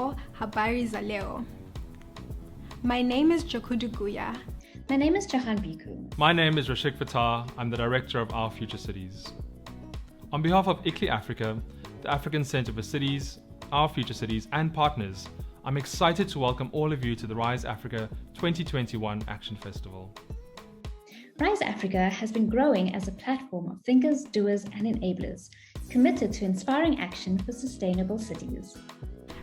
for Habari za Leo. My name is Jakudu Guya. My name is Jahan Biku. My name is Rashik Fatah. I'm the director of Our Future Cities. On behalf of ICLEI Africa, the African Centre for Cities, Our Future Cities and partners, I'm excited to welcome all of you to the Rise Africa 2021 Action Festival. Rise Africa has been growing as a platform of thinkers, doers and enablers committed to inspiring action for sustainable cities.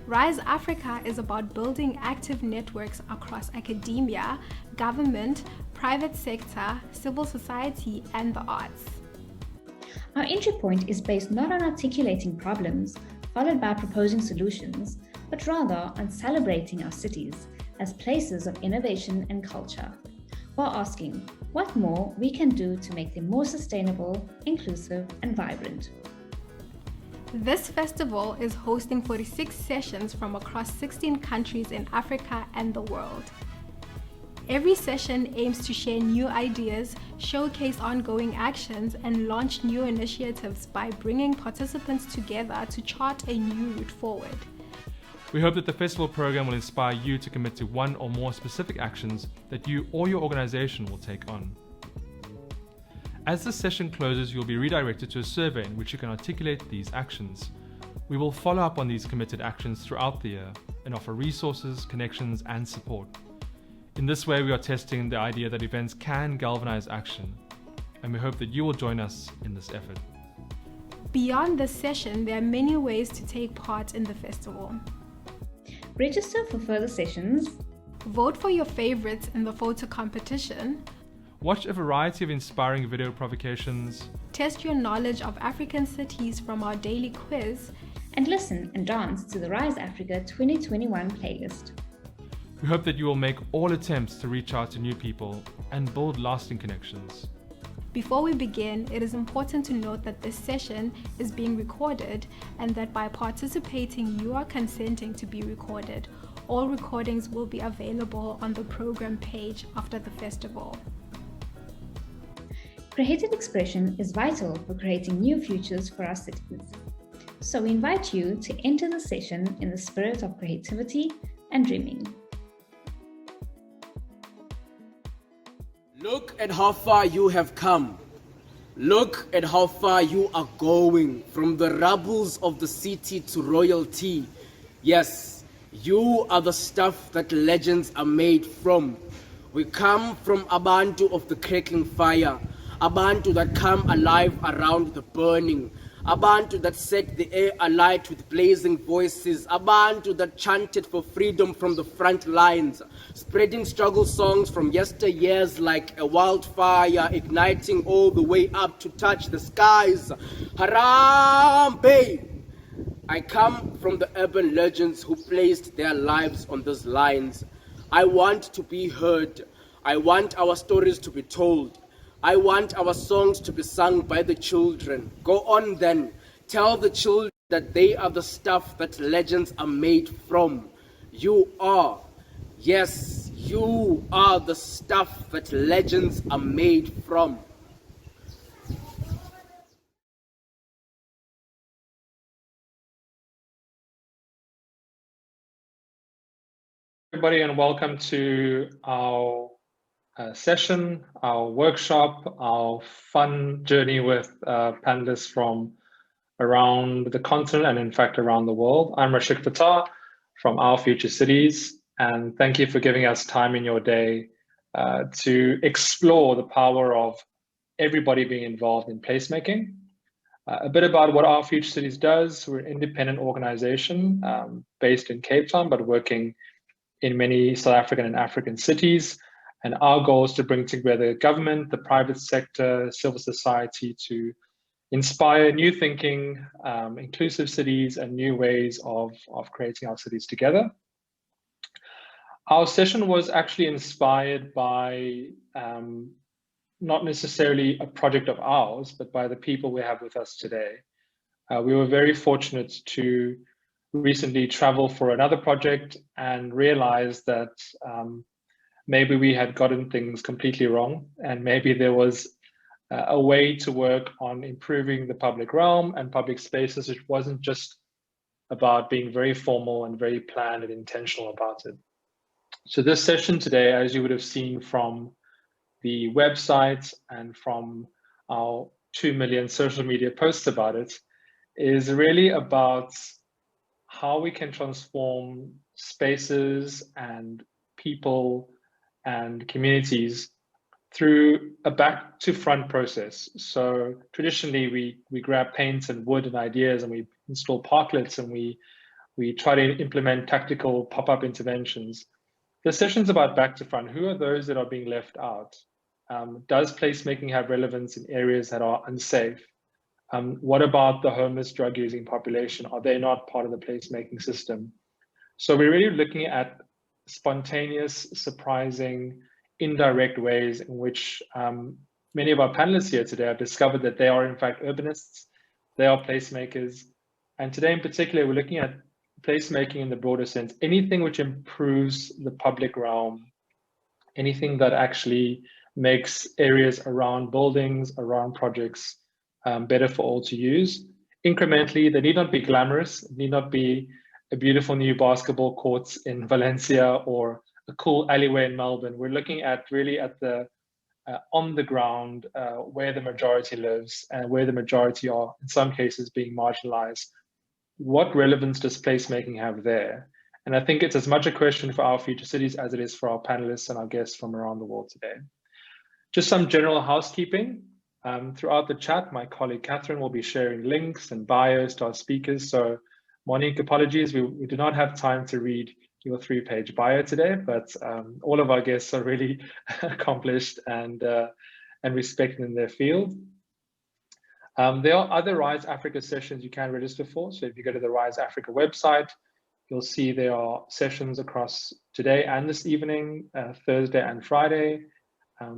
Rise Africa is about building active networks across academia, government, private sector, civil society, and the arts. Our entry point is based not on articulating problems, followed by proposing solutions, but rather on celebrating our cities as places of innovation and culture, while asking what more we can do to make them more sustainable, inclusive, and vibrant. This festival is hosting 46 sessions from across 16 countries in Africa and the world. Every session aims to share new ideas, showcase ongoing actions, and launch new initiatives by bringing participants together to chart a new route forward. We hope that the festival program will inspire you to commit to one or more specific actions that you or your organization will take on. As the session closes, you'll be redirected to a survey in which you can articulate these actions. We will follow up on these committed actions throughout the year and offer resources, connections, and support. In this way, we are testing the idea that events can galvanize action, and we hope that you will join us in this effort. Beyond this session, there are many ways to take part in the festival. Register for further sessions. Vote for your favorites in the photo competition. Watch a variety of inspiring video provocations. Test your knowledge of African cities from our daily quiz. And listen and dance to the Rise Africa 2021 playlist. We hope that you will make all attempts to reach out to new people and build lasting connections. Before we begin, it is important to note that this session is being recorded and that by participating, you are consenting to be recorded. All recordings will be available on the program page after the festival. Creative expression is vital for creating new futures for our cities. So we invite you to enter the session in the spirit of creativity and dreaming. Look at how far you have come. Look at how far you are going, from the rubbles of the city to royalty. Yes, you are the stuff that legends are made from. We come from Abantu of the crackling fire, Abantu that come alive around the burning, Abantu that set the air alight with blazing voices, Abantu that chanted for freedom from the front lines, spreading struggle songs from yesteryears like a wildfire, igniting all the way up to touch the skies. Harambe! I come from the urban legends who placed their lives on those lines. I want to be heard. I want our stories to be told. I want our songs to be sung by the children. Go on then, tell the children that they are the stuff that legends are made from. You are, yes, you are the stuff that legends are made from. Everybody, and welcome to our session, our workshop, our fun journey with panelists from around the continent and in fact around the world. I'm Rashik Fatah from Our Future Cities, and thank you for giving us time in your day to explore the power of everybody being involved in placemaking. A bit about what Our Future Cities does. We're an independent organization based in Cape Town, but working in many South African and African cities. And our goal is to bring together government, the private sector, civil society to inspire new thinking, inclusive cities, and new ways of creating our cities together. Our session was actually inspired by not necessarily a project of ours, but by the people we have with us today. We were very fortunate to recently travel for another project and realize that maybe we had gotten things completely wrong, and maybe there was a way to work on improving the public realm and public spaces, which wasn't just about being very formal and very planned and intentional about it. So this session today, as you would have seen from the website and from our 2 million social media posts about it, is really about how we can transform spaces and people and communities through a back to front process. So traditionally we grab paint and wood and ideas and we install parklets and we try to implement tactical pop-up interventions. The session's about back to front. Who are those that are being left out? Does placemaking have relevance in areas that are unsafe? What about the homeless drug using population? Are they not part of the placemaking system? So we're really looking at spontaneous, surprising, indirect ways in which many of our panelists here today have discovered that they are in fact urbanists, they are placemakers. And today in particular, we're looking at placemaking in the broader sense, anything which improves the public realm, anything that actually makes areas around buildings, around projects better for all to use. Incrementally, they need not be glamorous, need not be a beautiful new basketball courts in Valencia or a cool alleyway in Melbourne. We're looking at really at the on the ground where the majority lives and where the majority are in some cases being marginalized. What relevance does placemaking have there? And I think it's as much a question for our future cities as it is for our panelists and our guests from around the world today. Just some general housekeeping. Throughout the chat, my colleague Catherine will be sharing links and bios to our speakers. So Monique, apologies, we do not have time to read your 3-page bio today, but all of our guests are really accomplished and respected in their field. There are other RISE Africa sessions you can register for. So if you go to the RISE Africa website, you'll see there are sessions across today and this evening, Thursday and Friday.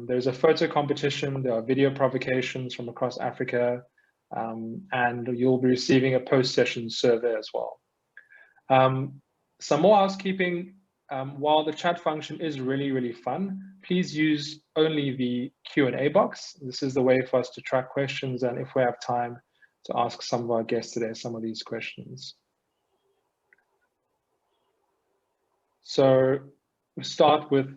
There's a photo competition, there are video provocations from across Africa, and you'll be receiving a post-session survey as well. Some more housekeeping. While the chat function is really, really fun, please use only the Q&A box. This is the way for us to track questions and if we have time to ask some of our guests today some of these questions. So we'll start with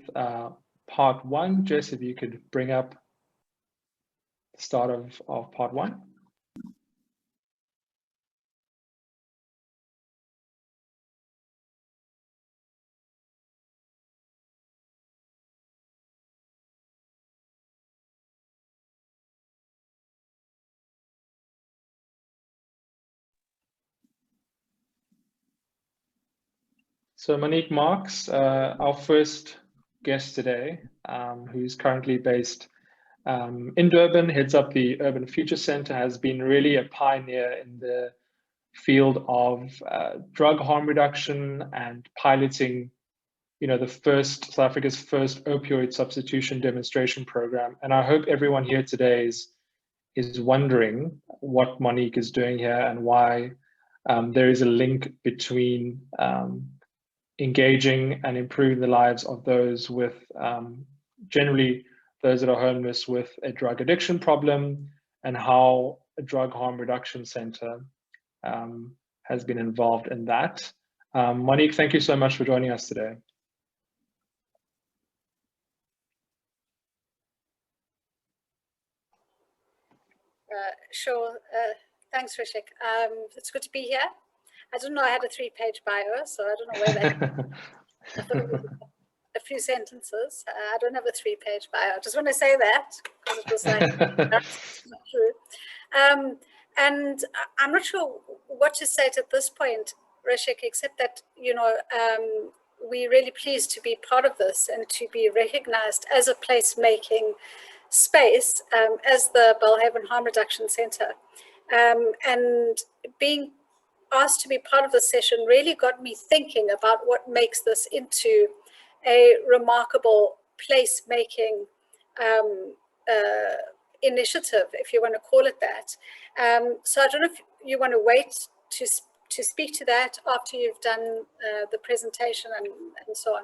part 1. Jess, if you could bring up the start of part 1. So Monique Marks, our first guest today, who's currently based in Durban, heads up the Urban Future Center, has been really a pioneer in the field of drug harm reduction and piloting, South Africa's first opioid substitution demonstration program. And I hope everyone here today is wondering what Monique is doing here and why there is a link between engaging and improving the lives of those with generally those that are homeless with a drug addiction problem, and how a drug harm reduction center has been involved in that. Monique, thank you so much for joining us today. Sure. Thanks, Rishik. It's good to be here. I didn't know I had a 3-page bio, so I don't know where that. I thought it was a few sentences. I don't have a 3-page bio. I just want to say that because it was like that's not true. And I'm not sure what to say at this point, Rishik, except that we're really pleased to be part of this and to be recognized as a placemaking space, as the Belhaven Harm Reduction Center, and being asked to be part of this session really got me thinking about what makes this into a remarkable placemaking initiative, if you want to call it that. So I don't know if you want to wait to speak to that after you've done the presentation and so on.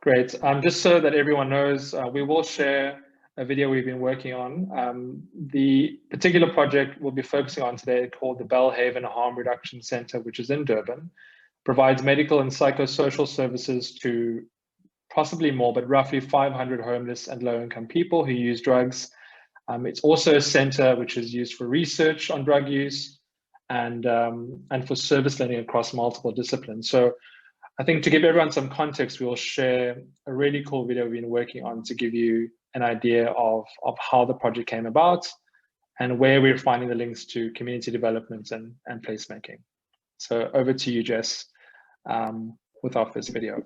Great. Just so that everyone knows, we will share a video we've been working on. The particular project we'll be focusing on today, called the Belhaven Harm Reduction Center, which is in Durban, provides medical and psychosocial services to possibly more, but roughly 500 homeless and low-income people who use drugs. It's also a center which is used for research on drug use and for service learning across multiple disciplines. So I think to give everyone some context, we'll share a really cool video we've been working on to give you an idea of how the project came about and where we're finding the links to community development and placemaking. So over to you, Jess, with our first video.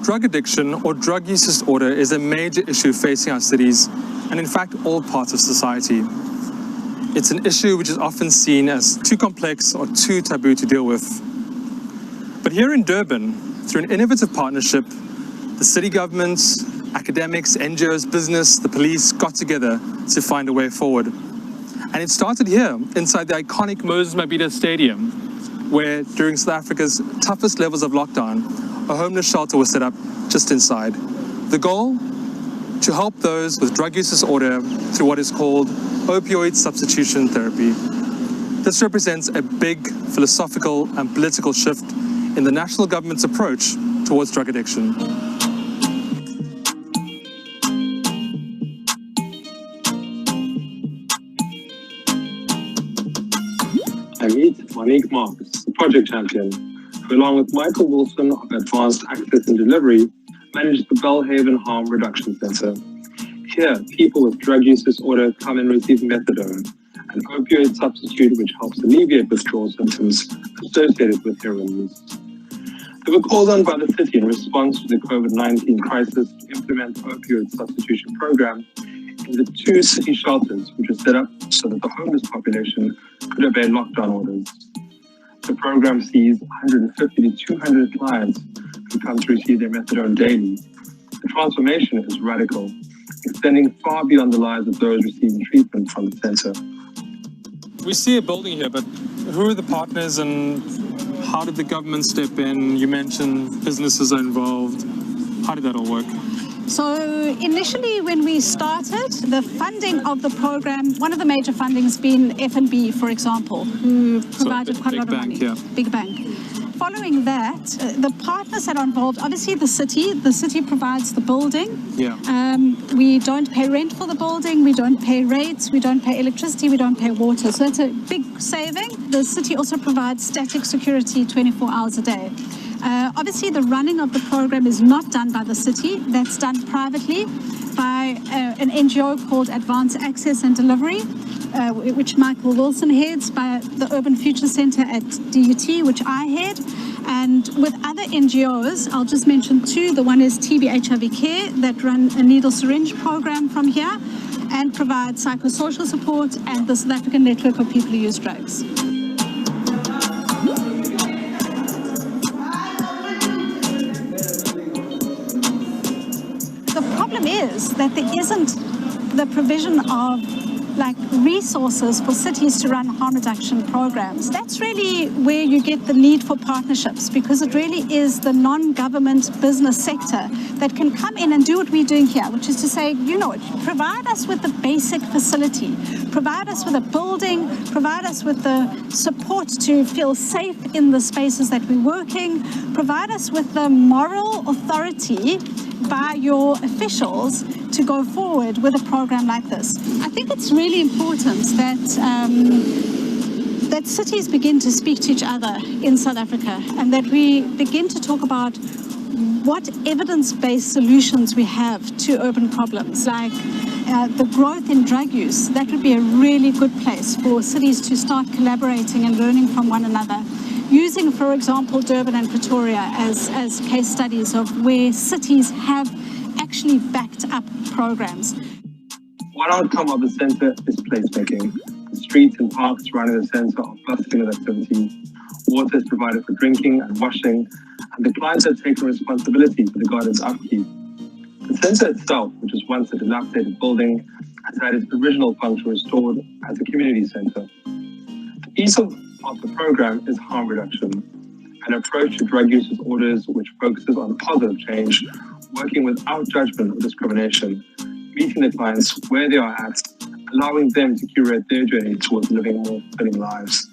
Drug addiction or drug use disorder is a major issue facing our cities and in fact all parts of society. It's an issue which is often seen as too complex or too taboo to deal with. But here in Durban, through an innovative partnership, the city governments, academics, NGOs, business, the police got together to find a way forward. And it started here, inside the iconic Moses Mabhida Stadium, where during South Africa's toughest levels of lockdown, a homeless shelter was set up just inside. The goal? To help those with drug use disorder through what is called opioid substitution therapy. This represents a big philosophical and political shift in the national government's approach towards drug addiction. I meet Monique Marks, the project champion, who along with Michael Wilson of Advanced Access and Delivery, manages the Belhaven Harm Reduction Center. Here, people with drug use disorder come and receive methadone, an opioid substitute which helps alleviate withdrawal symptoms associated with heroin use. They were called on by the city in response to the COVID-19 crisis to implement the opioid substitution program in the 2 city shelters, which were set up so that the homeless population could obey lockdown orders. The program sees 150 to 200 clients who come to receive their methadone daily. The transformation is radical, extending far beyond the lives of those receiving treatment from the center. We see a building here, but who are the partners and how did the government step in? You mentioned businesses are involved. How did that all work? So initially when we started, the funding of the program, one of the major fundings being F&B, for example, who provided quite a lot of money. Yeah. Big bank. Following that, the partners that are involved, obviously the city provides the building. Yeah. We don't pay rent for the building, we don't pay rates, we don't pay electricity, we don't pay water. So that's a big saving. The city also provides static security 24 hours a day. Obviously, the running of the program is not done by the city. That's done privately by an NGO called Advanced Access and Delivery, which Michael Wilson heads, by the Urban Future Center at DUT, which I head, and with other NGOs. I'll just mention 2. The one is TB HIV Care, that run a needle syringe program from here and provide psychosocial support, and the South African Network of People Who Use Drugs. The problem is that there isn't the provision of resources for cities to run harm reduction programs. That's really where you get the need for partnerships, because it really is the non-government business sector that can come in and do what we're doing here, which is to say, provide us with the basic facility, provide us with a building, provide us with the support to feel safe in the spaces that we're working, provide us with the moral authority by your officials to go forward with a program like this. I think it's really important that that cities begin to speak to each other in South Africa, and that we begin to talk about what evidence-based solutions we have to urban problems, like the growth in drug use. That would be a really good place for cities to start collaborating and learning from one another. Using, for example, Durban and Pretoria as case studies of where cities have actually backed up programs. One outcome of the centre is placemaking. The streets and parks surrounding the centre are bustling with activity. Water is provided for drinking and washing, and the clients have taken responsibility for the garden's upkeep. The centre itself, which was once a dilapidated building, has had its original function restored as a community centre. The piece of the program is harm reduction, an approach to drug use disorders which focuses on positive change working without judgment or discrimination, meeting their clients where they are at, allowing them to curate their journey towards living more fulfilling lives.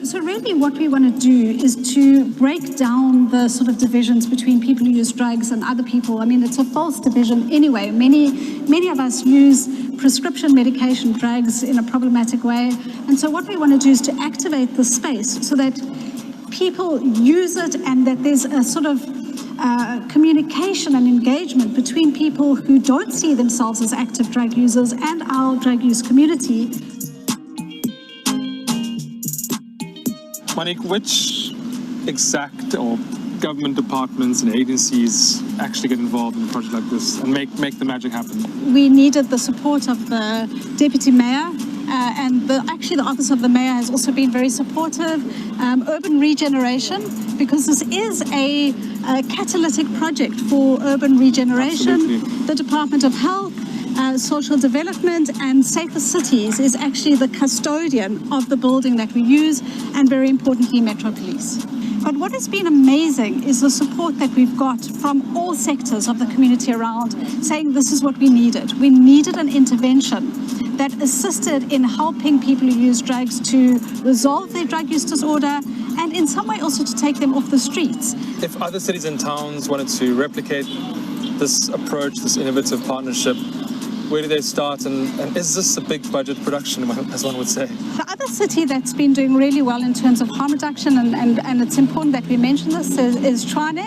So really what we want to do is to break down the sort of divisions between people who use drugs and other people. I mean, it's a false division anyway. Many of us use prescription medication drugs in a problematic way. And so what we want to do is to activate the space so that people use it and that there's a sort of communication and engagement between people who don't see themselves as active drug users and our drug use community. Monique, which exact or government departments and agencies actually get involved in a project like this and make the magic happen? We needed the support of the Deputy Mayor, and actually the Office of the Mayor has also been very supportive. Urban regeneration, because this is a catalytic project for urban regeneration. Absolutely. The Department of Health, Social Development and Safer Cities is actually the custodian of the building that we use, and very importantly, Metro Police. But what has been amazing is the support that we've got from all sectors of the community around, saying this is what we needed. We needed an intervention that assisted in helping people who use drugs to resolve their drug use disorder and in some way also to take them off the streets. If other cities and towns wanted to replicate this approach, this innovative partnership, where do they start, and is this a big budget production, as one would say? The other city that's been doing really well in terms of harm reduction, and it's important that we mention this, is Tshwane,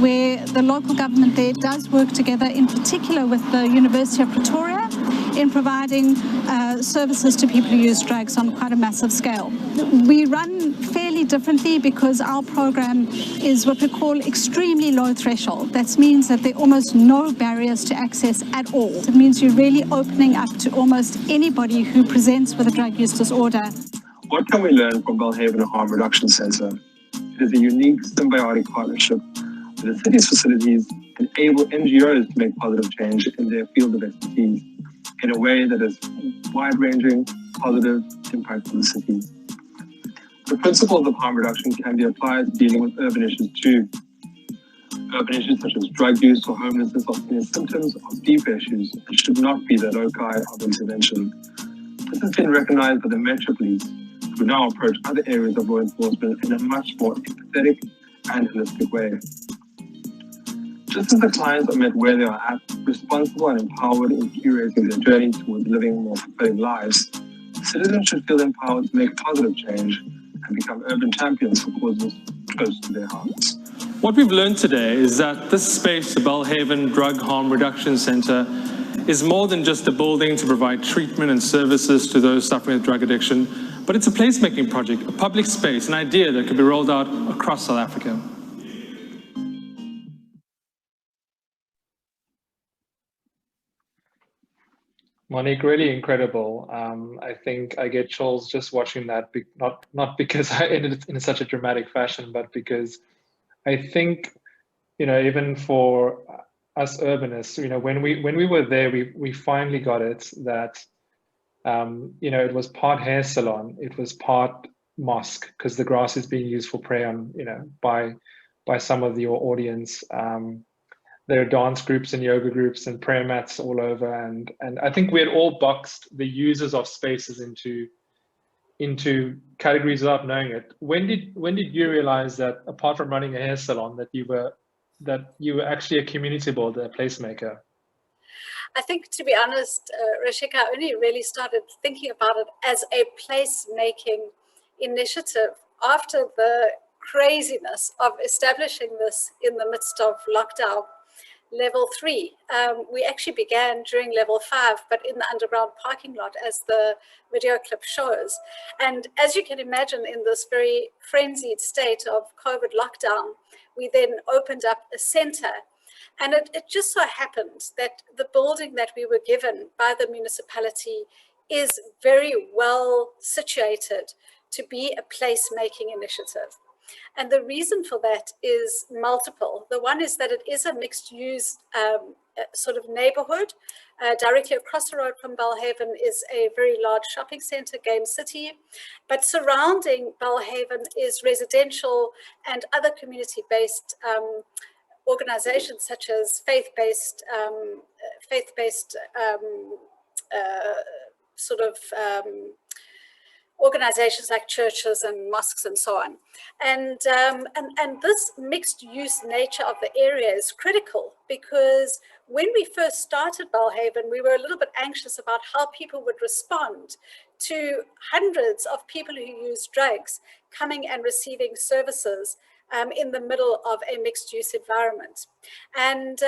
where the local government there does work together, in particular with the University of Pretoria, in providing services to people who use drugs on quite a massive scale. We run fairly differently because our program is what we call extremely low threshold. That means that there are almost no barriers to access at all. It means you're really opening up to almost anybody who presents with a drug use disorder. What can we learn from Belhaven Harm Reduction Centre? It is a unique symbiotic partnership where the city's facilities enable NGOs to make positive change in their field of expertise in a way that is wide-ranging, positive impact on the city. The principles of harm reduction can be applied to dealing with urban issues too. Urban issues such as drug use or homelessness are seen as symptoms of deeper issues and should not be the loci of intervention. This has been recognized by the Metro Police, who now approach other areas of law enforcement in a much more empathetic and holistic way. Just as the clients are met where they are at, responsible and empowered in curating their journey towards living more fulfilling lives, citizens should feel empowered to make positive change and become urban champions for causes close to their hearts. What we've learned today is that this space, the Belhaven Drug Harm Reduction Centre, is more than just a building to provide treatment and services to those suffering with drug addiction, but it's a placemaking project, a public space, an idea that could be rolled out across South Africa. Monique, really incredible. I think I get chills just watching that, not because I ended it in such a dramatic fashion, but because I think, even for us urbanists, when we were there, we finally got it that, it was part hair salon, it was part mosque, because the grass is being used for prayer, by some of your audience. There are dance groups and yoga groups and prayer mats all over, and I think we had all boxed the users of spaces into categories without knowing it. When did you realize that, apart from running a hair salon, that you were actually a community builder, a placemaker? I think, to be honest, Rashika, I only really started thinking about it as a placemaking initiative after the craziness of establishing this in the midst of lockdown. Level 3. We actually began during level 5, but in the underground parking lot, as the video clip shows. And as you can imagine, in this very frenzied state of COVID lockdown, we then opened up a center. And it just so happened that the building that we were given by the municipality is very well situated to be a placemaking initiative. And the reason for that is multiple. The one is that it is a mixed-use sort of neighborhood. Directly across the road from Belhaven is a very large shopping center, Game City. But surrounding Belhaven is residential and other community-based organizations such as faith-based sort of organizations like churches and mosques and so on. And this mixed use nature of the area is critical, because when we first started Belhaven, we were a little bit anxious about how people would respond to hundreds of people who use drugs coming and receiving services in the middle of a mixed use environment. And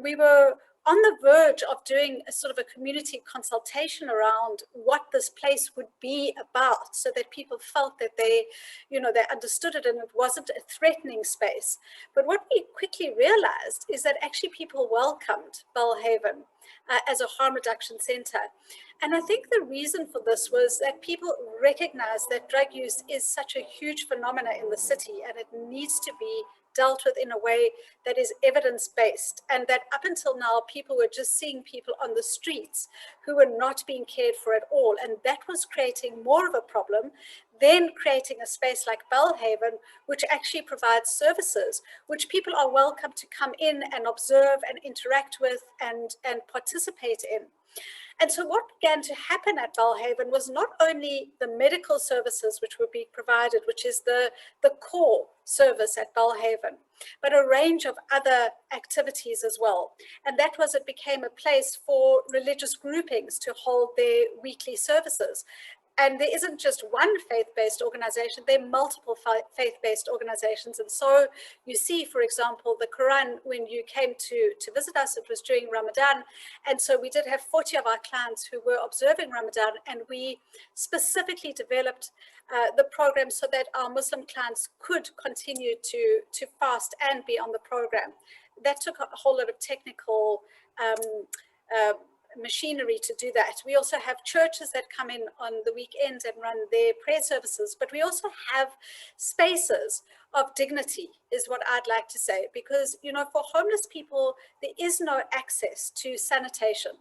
we were on the verge of doing a sort of a community consultation around what this place would be about, so that people felt that they understood it and it wasn't a threatening space. But what we quickly realized is that actually people welcomed Belhaven as a harm reduction center. And I think the reason for this was that people recognize that drug use is such a huge phenomenon in the city, and it needs to be dealt with in a way that is evidence-based, and that up until now, people were just seeing people on the streets who were not being cared for at all. And that was creating more of a problem than creating a space like Belhaven, which actually provides services, which people are welcome to come in and observe and interact with and participate in. And so what began to happen at Belhaven was not only the medical services which would be provided, which is the core service at Belhaven, but a range of other activities as well. And that was, it became a place for religious groupings to hold their weekly services. And there isn't just one faith-based organization, there are multiple faith-based organizations. And so you see, for example, the Quran, when you came to visit us, it was during Ramadan. And so we did have 40 of our clients who were observing Ramadan, and we specifically developed the program so that our Muslim clients could continue to fast and be on the program. That took a whole lot of technical machinery to do that. We also have churches that come in on the weekends and run their prayer services, but we also have spaces of dignity, is what I'd like to say, because, for homeless people, there is no access to sanitation.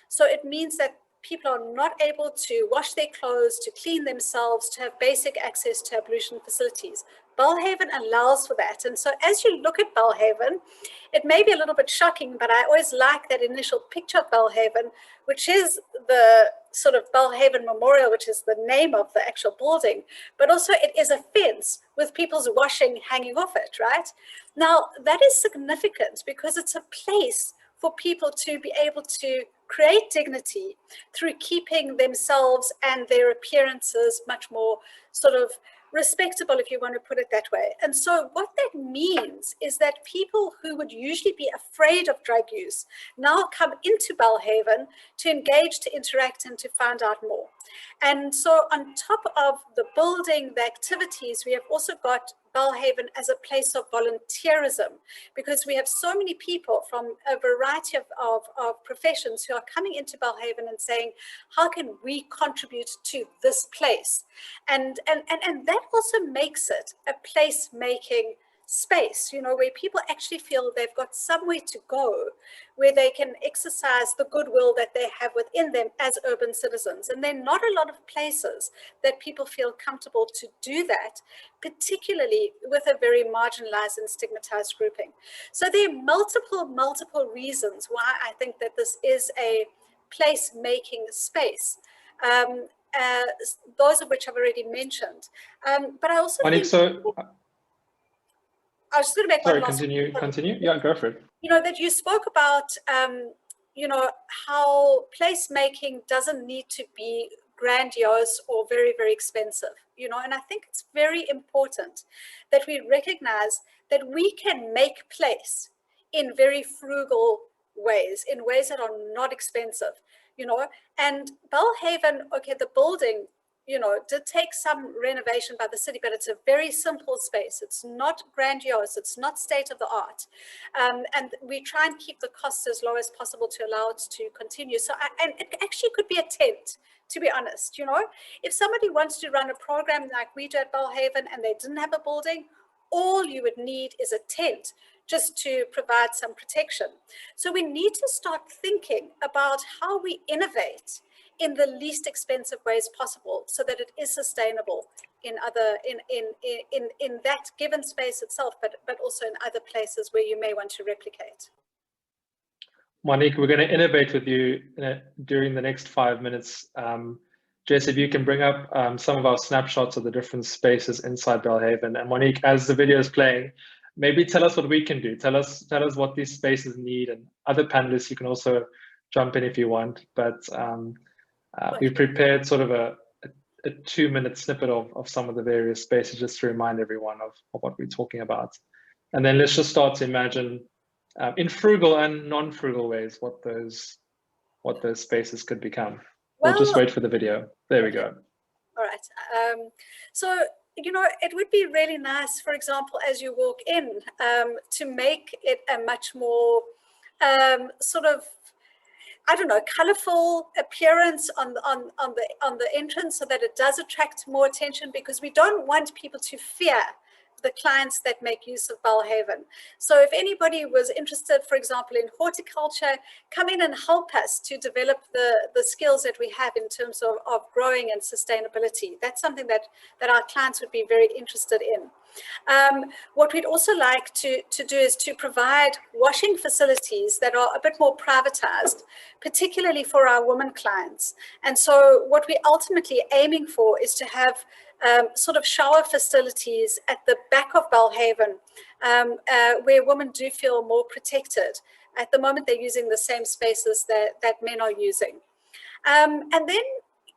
So it means that people are not able to wash their clothes, to clean themselves, to have basic access to ablution facilities. Belhaven allows for that. And so as you look at Belhaven, it may be a little bit shocking, but I always like that initial picture of Belhaven, which is the sort of Belhaven Memorial, which is the name of the actual building, but also it is a fence with people's washing hanging off it, right? Now, that is significant because it's a place for people to be able to create dignity through keeping themselves and their appearances much more sort of respectable, if you want to put it that way. And so what that means is that people who would usually be afraid of drug use now come into Belhaven to engage, to interact, and to find out more. And so on top of the building, the activities, we have also got Belhaven as a place of volunteerism, because we have so many people from a variety of professions who are coming into Belhaven and saying, how can we contribute to this place? And that also makes it a place-making space, where people actually feel they've got somewhere to go, where they can exercise the goodwill that they have within them as urban citizens. And there are not a lot of places that people feel comfortable to do that, particularly with a very marginalized and stigmatized grouping. So there are multiple reasons why I think that this is a place-making space. Those of which I've already mentioned. But I also Monique, think... I was just going to make one last point. Continue. Yeah, go for it. That you spoke about, how placemaking doesn't need to be grandiose or very, very expensive, and I think it's very important that we recognize that we can make place in very frugal ways, in ways that are not expensive, and Belhaven, okay, the building, did take some renovation by the city, but it's a very simple space. It's not grandiose. It's not state of the art. And we try and keep the costs as low as possible to allow it to continue. So, and it actually could be a tent, to be honest, if somebody wants to run a program like we do at Belhaven and they didn't have a building, all you would need is a tent just to provide some protection. So we need to start thinking about how we innovate in the least expensive ways possible, so that it is sustainable in other in that given space itself, but also in other places where you may want to replicate. Monique, we're going to innovate with you during the next 5 minutes. Jess, if you can bring up some of our snapshots of the different spaces inside Belhaven. And Monique, as the video is playing, maybe tell us what we can do. Tell us what these spaces need, and other panelists, you can also jump in if you want. But we've prepared sort of a 2-minute snippet of some of the various spaces, just to remind everyone of what we're talking about. And then let's just start to imagine in frugal and non-frugal ways what those spaces could become. We'll just wait for the video. There we go. All right. So, you know, it would be really nice, for example, as you walk in, to make it a much more sort of, I don't know, colorful appearance on the entrance, so that it does attract more attention, because we don't want people to fear the clients that make use of Belhaven. So if anybody was interested, for example, in horticulture, come in and help us to develop the skills that we have in terms of growing and sustainability. That's something that our clients would be very interested in. What we'd also like to do is to provide washing facilities that are a bit more privatized, particularly for our women clients. And so what we're ultimately aiming for is to have sort of shower facilities at the back of Belhaven, where women do feel more protected. At the moment, they're using the same spaces that men are using. And then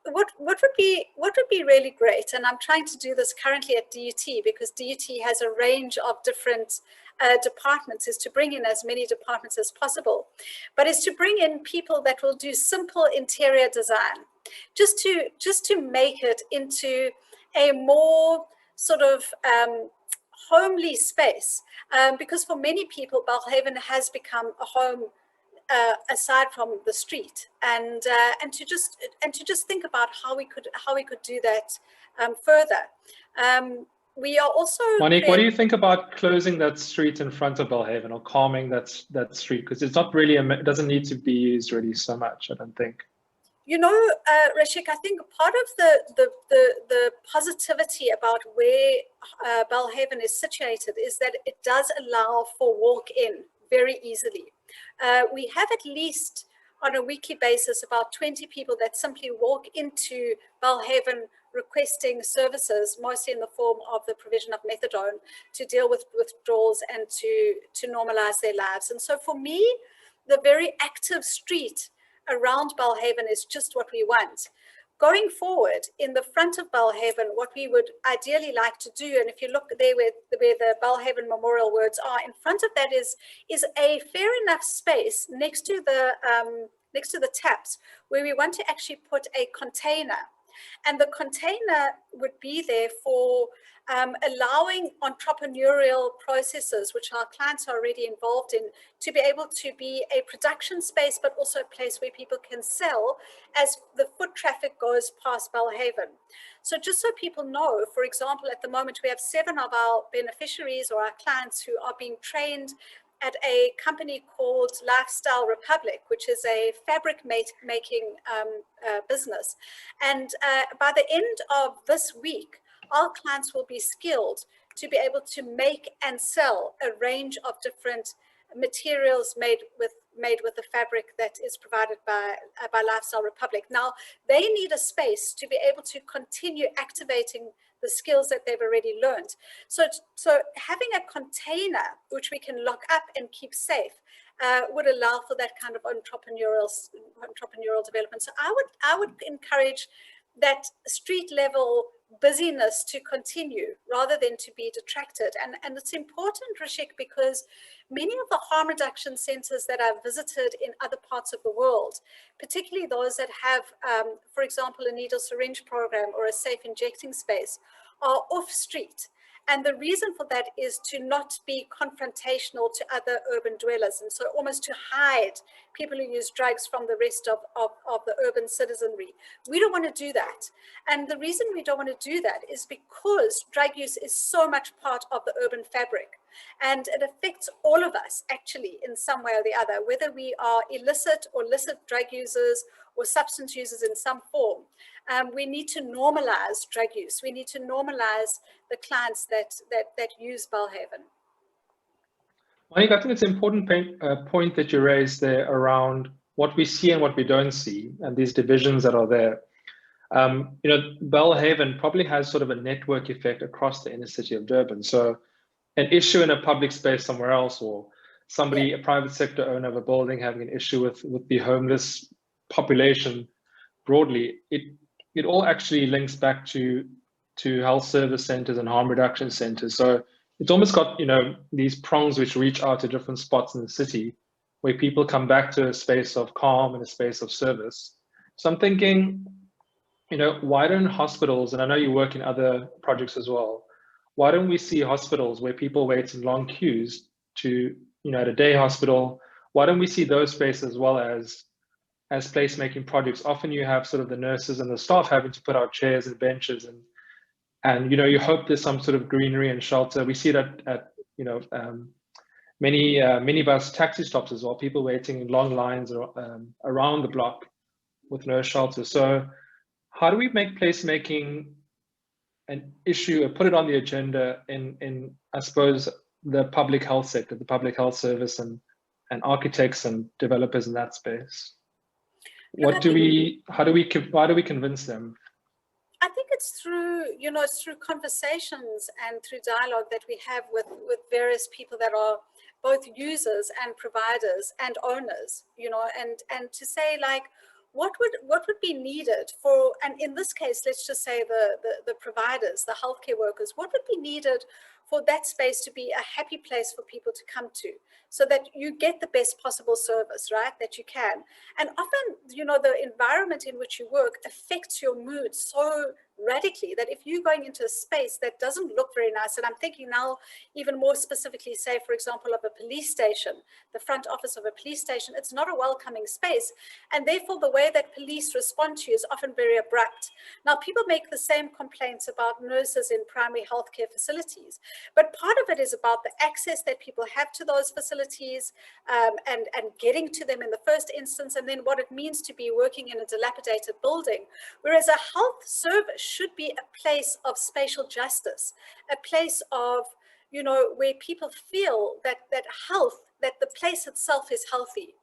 what would be really great, and I'm trying to do this currently at DUT, because DUT has a range of different departments, is to bring in as many departments as possible, but is to bring in people that will do simple interior design, just to make it into a more sort of homely space, because for many people, Belhaven has become a home aside from the street, and to just think about how we could do that further. We are also, Monique, what do you think about closing that street in front of Belhaven, or calming that street, because it's not really it doesn't need to be used really so much, I don't think. You know, Rashik, I think part of the positivity about where Belhaven is situated is that it does allow for walk-in very easily. We have at least on a weekly basis about 20 people that simply walk into Belhaven requesting services, mostly in the form of the provision of methadone to deal with withdrawals and to normalize their lives. And so for me, the very active street around Belhaven is just what we want. Going forward, in the front of Belhaven, what we would ideally like to do, and if you look there where the Belhaven memorial words are, in front of that is a fair enough space next to the taps, where we want to actually put a container. And the container would be there for allowing entrepreneurial processes, which our clients are already involved in, to be able to be a production space, but also a place where people can sell as the foot traffic goes past Belhaven. So just so people know, for example, at the moment we have 7 of our beneficiaries or our clients who are being trained at a company called Lifestyle Republic, which is a fabric making business. And by the end of this week, our clients will be skilled to be able to make and sell a range of different materials made with the fabric that is provided by Lifestyle Republic. Now, they need a space to be able to continue activating the skills that they've already learned. So having a container which we can lock up and keep safe would allow for that kind of entrepreneurial development. So I would encourage that street level busyness to continue rather than to be detracted. And it's important, Rashik, because many of the harm reduction centers that I've visited in other parts of the world, particularly those that have, for example, a needle syringe program or a safe injecting space, are off street. And the reason for that is to not be confrontational to other urban dwellers, and so almost to hide people who use drugs from the rest of the urban citizenry. We don't want to do that. And the reason we don't want to do that is because drug use is so much part of the urban fabric. And it affects all of us, actually, in some way or the other, whether we are illicit or licit drug users or substance users in some form. We need to normalize drug use. We need to normalize the clients that use Belhaven. Monique, I think it's an important point that you raised there around what we see and what we don't see, and these divisions that are there. Belhaven probably has sort of a network effect across the inner city of Durban. So an issue in a public space somewhere else, or somebody, a private sector owner of a building having an issue with the homeless population broadly, it all actually links back to health service centers and harm reduction centers. So it's almost got, these prongs which reach out to different spots in the city where people come back to a space of calm and a space of service. So I'm thinking, why don't hospitals, and I know you work in other projects as well, why don't we see hospitals where people wait in long queues to, at a day hospital, why don't we see those spaces as well as placemaking projects? Often you have sort of the nurses and the staff having to put out chairs and benches, and you hope there's some sort of greenery and shelter. We see that at many minibus taxi stops as well, people waiting in long lines around the block with no shelter. So how do we make placemaking an issue or put it on the agenda in I suppose the public health sector, the public health service, and architects and developers in that space? Why do we convince them? I think it's through, it's through conversations and through dialogue that we have with various people that are both users and providers and owners, and to say, like, what would be needed for, and in this case, let's just say the providers, the healthcare workers, what would be needed for that space to be a happy place for people to come to, so that you get the best possible service, right, that you can. And often, the environment in which you work affects your mood so radically that if you're going into a space that doesn't look very nice, and I'm thinking now even more specifically, say, for example, of a police station, the front office of a police station, it's not a welcoming space. And therefore, the way that police respond to you is often very abrupt. Now, people make the same complaints about nurses in primary healthcare facilities, but part of it is about the access that people have to those facilities, and getting to them in the first instance, and then what it means to be working in a dilapidated building. Whereas a health service should be a place of spatial justice, a place of, where people feel that the place itself is healthy.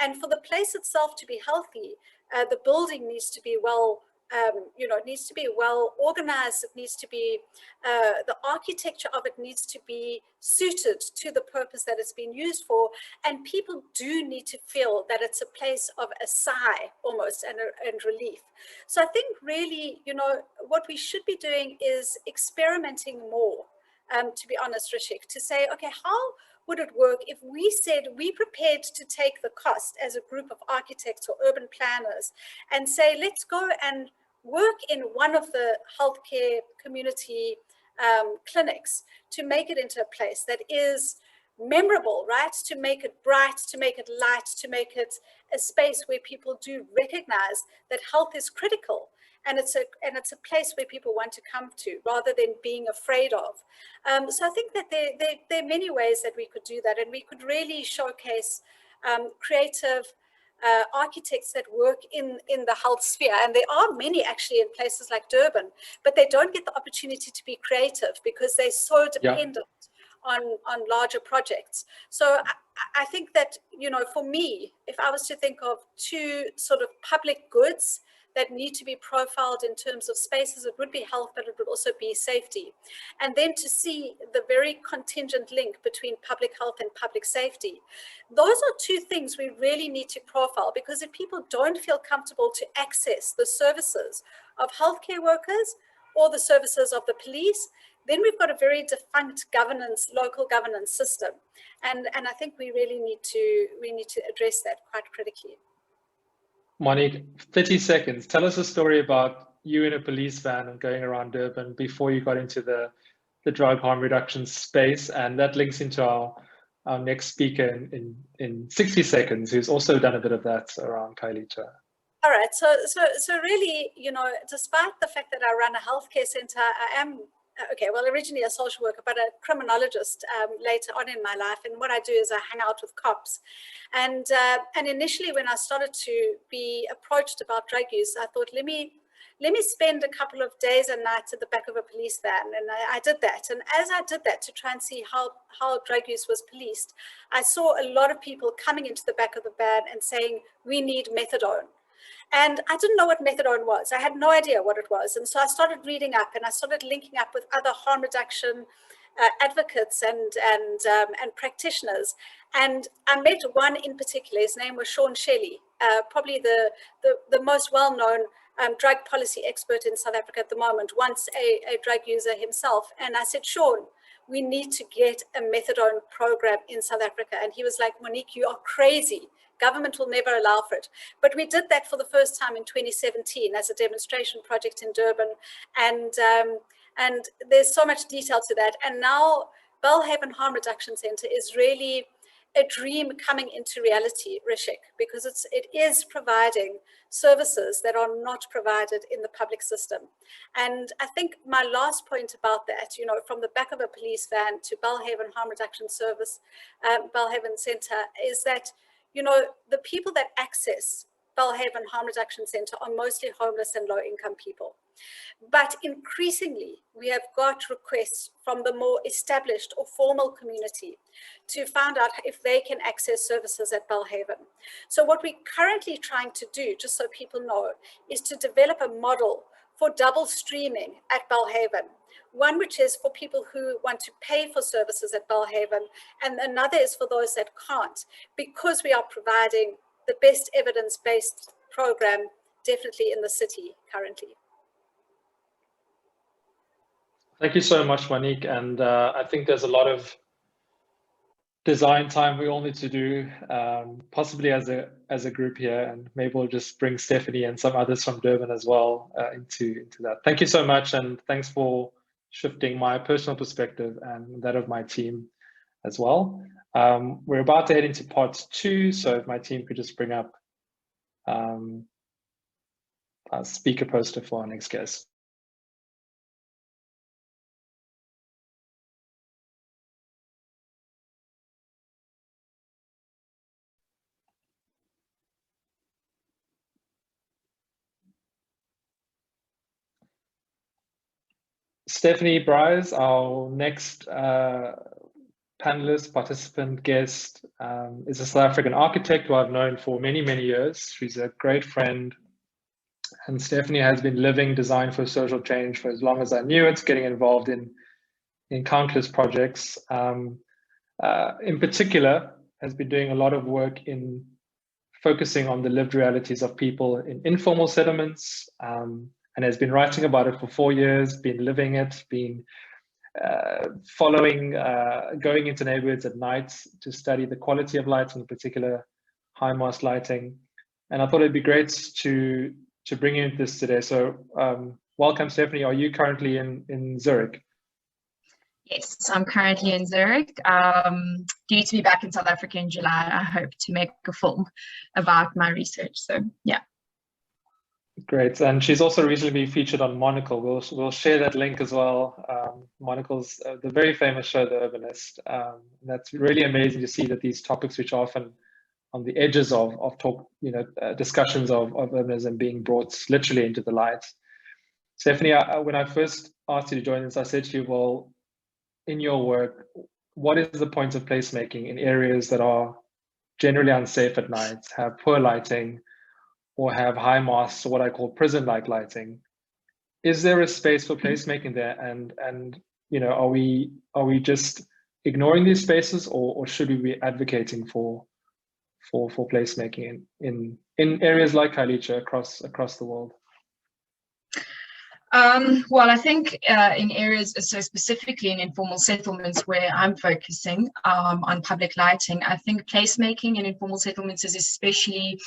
And for the place itself to be healthy, the building needs to be well, it needs to be well organized. It needs to be, the architecture of it needs to be suited to the purpose that it's been used for. And people do need to feel that it's a place of a sigh almost and relief. So I think really, what we should be doing is experimenting more, to be honest, Rishik, to say, okay, how would it work if we said we prepared to take the cost as a group of architects or urban planners and say, let's go and work in one of the healthcare community clinics to make it into a place that is memorable, right? To make it bright, to make it light, to make it a space where people do recognize that health is critical. And it's a place where people want to come to rather than being afraid of. So I think that there are many ways that we could do that, and we could really showcase creative architects that work in the health sphere. And there are many actually in places like Durban, but they don't get the opportunity to be creative because they're so dependent on larger projects. So I think that, for me, if I was to think of two sort of public goods that need to be profiled in terms of spaces, it would be health, but it would also be safety. And then to see the very contingent link between public health and public safety. Those are two things we really need to profile, because if people don't feel comfortable to access the services of healthcare workers or the services of the police, then we've got a very defunct local governance system. And I think we really need to address that quite critically. Monique, 30 seconds. Tell us a story about you in a police van and going around Durban before you got into the the drug harm reduction space, and that links into our next speaker in 60 seconds, who's also done a bit of that around Kailicha. All right, so really, you know, despite the fact that I run a healthcare center, I am, originally a social worker, but a criminologist later on in my life. And what I do is I hang out with cops. And initially when I started to be approached about drug use, I thought, let me spend a couple of days and nights at the back of a police van. And I did that. And as I did that to try and see how drug use was policed, I saw a lot of people coming into the back of the van and saying, we need methadone. And I didn't know what methadone was. I had no idea what it was. And so I started reading up, and I started linking up with other harm reduction advocates and practitioners. And I met one in particular. His name was Sean Shelley, probably the most well-known drug policy expert in South Africa at the moment, once a drug user himself. And I said, Sean, we need to get a methadone program in South Africa. And he was like, Monique, you are crazy. Government will never allow for it. But we did that for the first time in 2017 as a demonstration project in Durban. And there's so much detail to that. And now Belhaven Harm Reduction Center is really a dream coming into reality, Rishik, because it is providing services that are not provided in the public system. And I think my last point about that, you know, from the back of a police van to Belhaven Harm Reduction Service, Belhaven Center, is that, you know, the people that access Belhaven Harm Reduction Center are mostly homeless and low-income people. But increasingly, we have got requests from the more established or formal community to find out if they can access services at Belhaven. So what we're currently trying to do, just so people know, is to develop a model for double streaming at Belhaven. One which is for people who want to pay for services at Belhaven, and another is for those that can't, because we are providing the best evidence-based program definitely in the city currently. Thank you so much, Monique. And I think there's a lot of design time we all need to do, possibly as a group here, and maybe we'll just bring Stephanie and some others from Durban as well into that. Thank you so much, and thanks for shifting my personal perspective and that of my team as well. We're about to head into part 2, so if my team could just bring up a speaker poster for our next guest. Stephanie Bryce, our next panelist, participant, guest, is a South African architect who I've known for many, many years. She's a great friend. And Stephanie has been living design for social change for as long as I knew it, getting involved in countless projects. In particular, has been doing a lot of work in focusing on the lived realities of people in informal settlements, and has been writing about it for 4 years, been living it, been following, going into neighborhoods at night to study the quality of light, in particular high mast lighting. And I thought it'd be great to bring in this today. So welcome, Stephanie. Are you currently in Zurich? Yes, I'm currently in Zurich. Due to be back in South Africa in July, I hope to make a film about my research. So yeah. Great. And she's also recently been featured on Monocle. We'll share that link as well. Monocle's the very famous show, The Urbanist. That's really amazing to see that these topics, which are often on the edges of talk, discussions of urbanism, being brought literally into the light. Stephanie, when I first asked you to join us, I said to you, well, in your work, what is the point of placemaking in areas that are generally unsafe at night, have poor lighting, or have high masts, or what I call prison-like lighting? Is there a space for placemaking there? And are we just ignoring these spaces, or should we be advocating for placemaking in areas like Kailicha across the world? Well, I think in areas, so specifically in informal settlements where I'm focusing on public lighting, I think placemaking in informal settlements is especially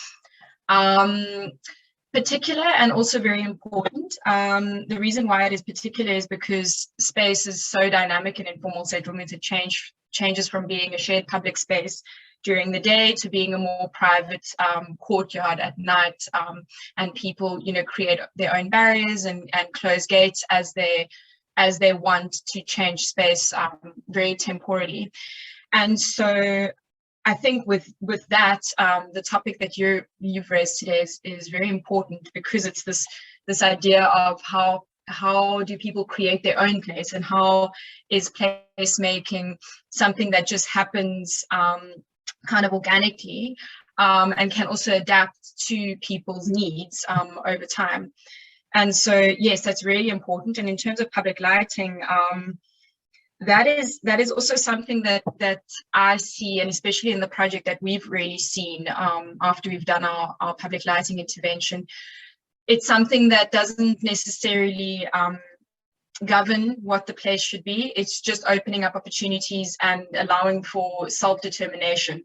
particular and also very important. The reason why it is particular is because space is so dynamic in informal settlements. It changes from being a shared public space during the day to being a more private courtyard at night, and people, you know, create their own barriers and close gates as they want to change space very temporally. And so I think with that, the topic that you've raised today is very important, because it's this idea of how do people create their own place, and how is placemaking something that just happens kind of organically, and can also adapt to people's needs over time. And so, yes, that's really important. And in terms of public lighting, that is also something that I see, and especially in the project that we've really seen after we've done our public lighting intervention, it's something that doesn't necessarily govern what the place should be. It's just opening up opportunities and allowing for self-determination,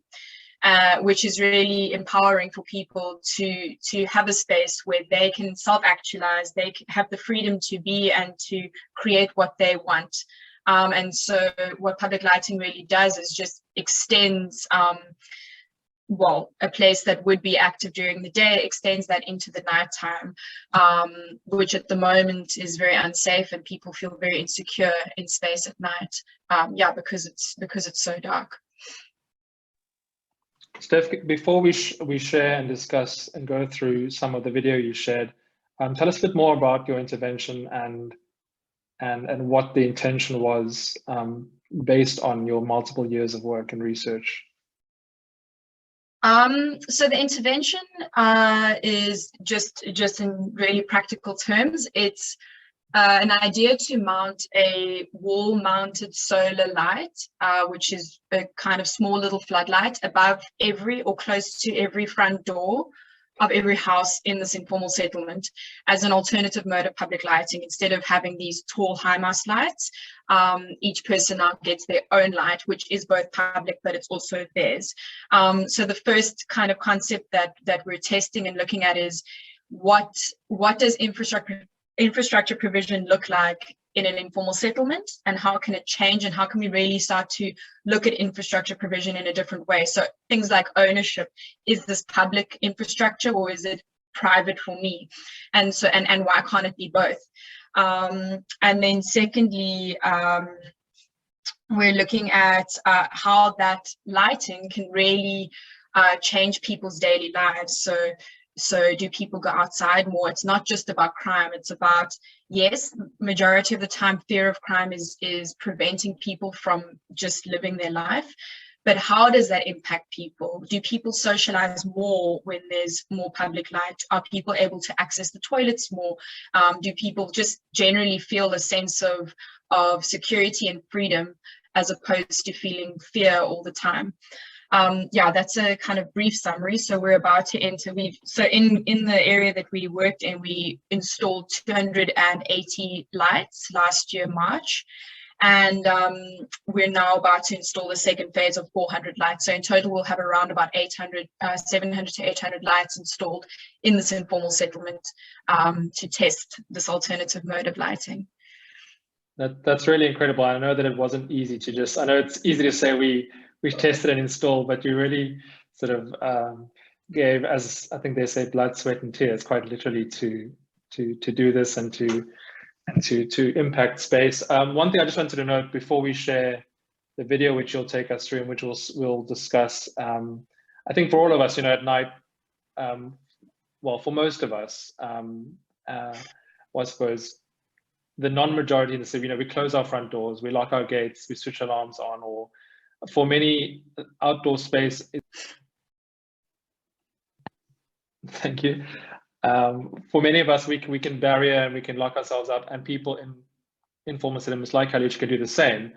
which is really empowering for people to have a space where they can self-actualize, they can have the freedom to be and to create what they want. And so what public lighting really does is just extends, well, a place that would be active during the day, extends that into the nighttime, which at the moment is very unsafe, and people feel very insecure in space at night. Yeah, because it's so dark. Steph, before we share and discuss and go through some of the video you shared, tell us a bit more about your intervention and what the intention was based on your multiple years of work and research. So the intervention is just in really practical terms. It's an idea to mount a wall-mounted solar light, which is a kind of small little floodlight above every or close to every front door of every house in this informal settlement, as an alternative mode of public lighting. Instead of having these tall high mast lights, each person now gets their own light, which is both public, but it's also theirs. So the first kind of concept that we're testing and looking at is what does infrastructure provision look like in an informal settlement, and how can it change, and how can we really start to look at infrastructure provision in a different way? So things like ownership, is this public infrastructure or is it private for me? And so and why can't it be both? And then secondly, we're looking at how that lighting can really change people's daily lives. So do people go outside more? It's not just about crime. It's about, yes, majority of the time, fear of crime is preventing people from just living their life. But how does that impact people? Do people socialize more when there's more public light? Are people able to access the toilets more? Do people just generally feel a sense of security and freedom, as opposed to feeling fear all the time? Yeah, that's a kind of brief summary. So we're about to enter. So in the area that we worked in, we installed 280 lights last year, March. And we're now about to install the second phase of 400 lights. So in total, we'll have around about 700 to 800 lights installed in this informal settlement to test this alternative mode of lighting. That's really incredible. I know that it wasn't easy to just, I know it's easy to say we tested and installed, but you really sort of gave, as I think they say, blood, sweat, and tears, quite literally, to do this and to impact space. One thing I just wanted to note before we share the video, which you'll take us through and which we'll discuss. I think for all of us, at night, well, for most of us, I suppose the non-majority in the city, we close our front doors, we lock our gates, we switch alarms on, or for many outdoor space, thank you. For many of us, we can barrier and we can lock ourselves up, and people in informal settlements like Haluch can do the same.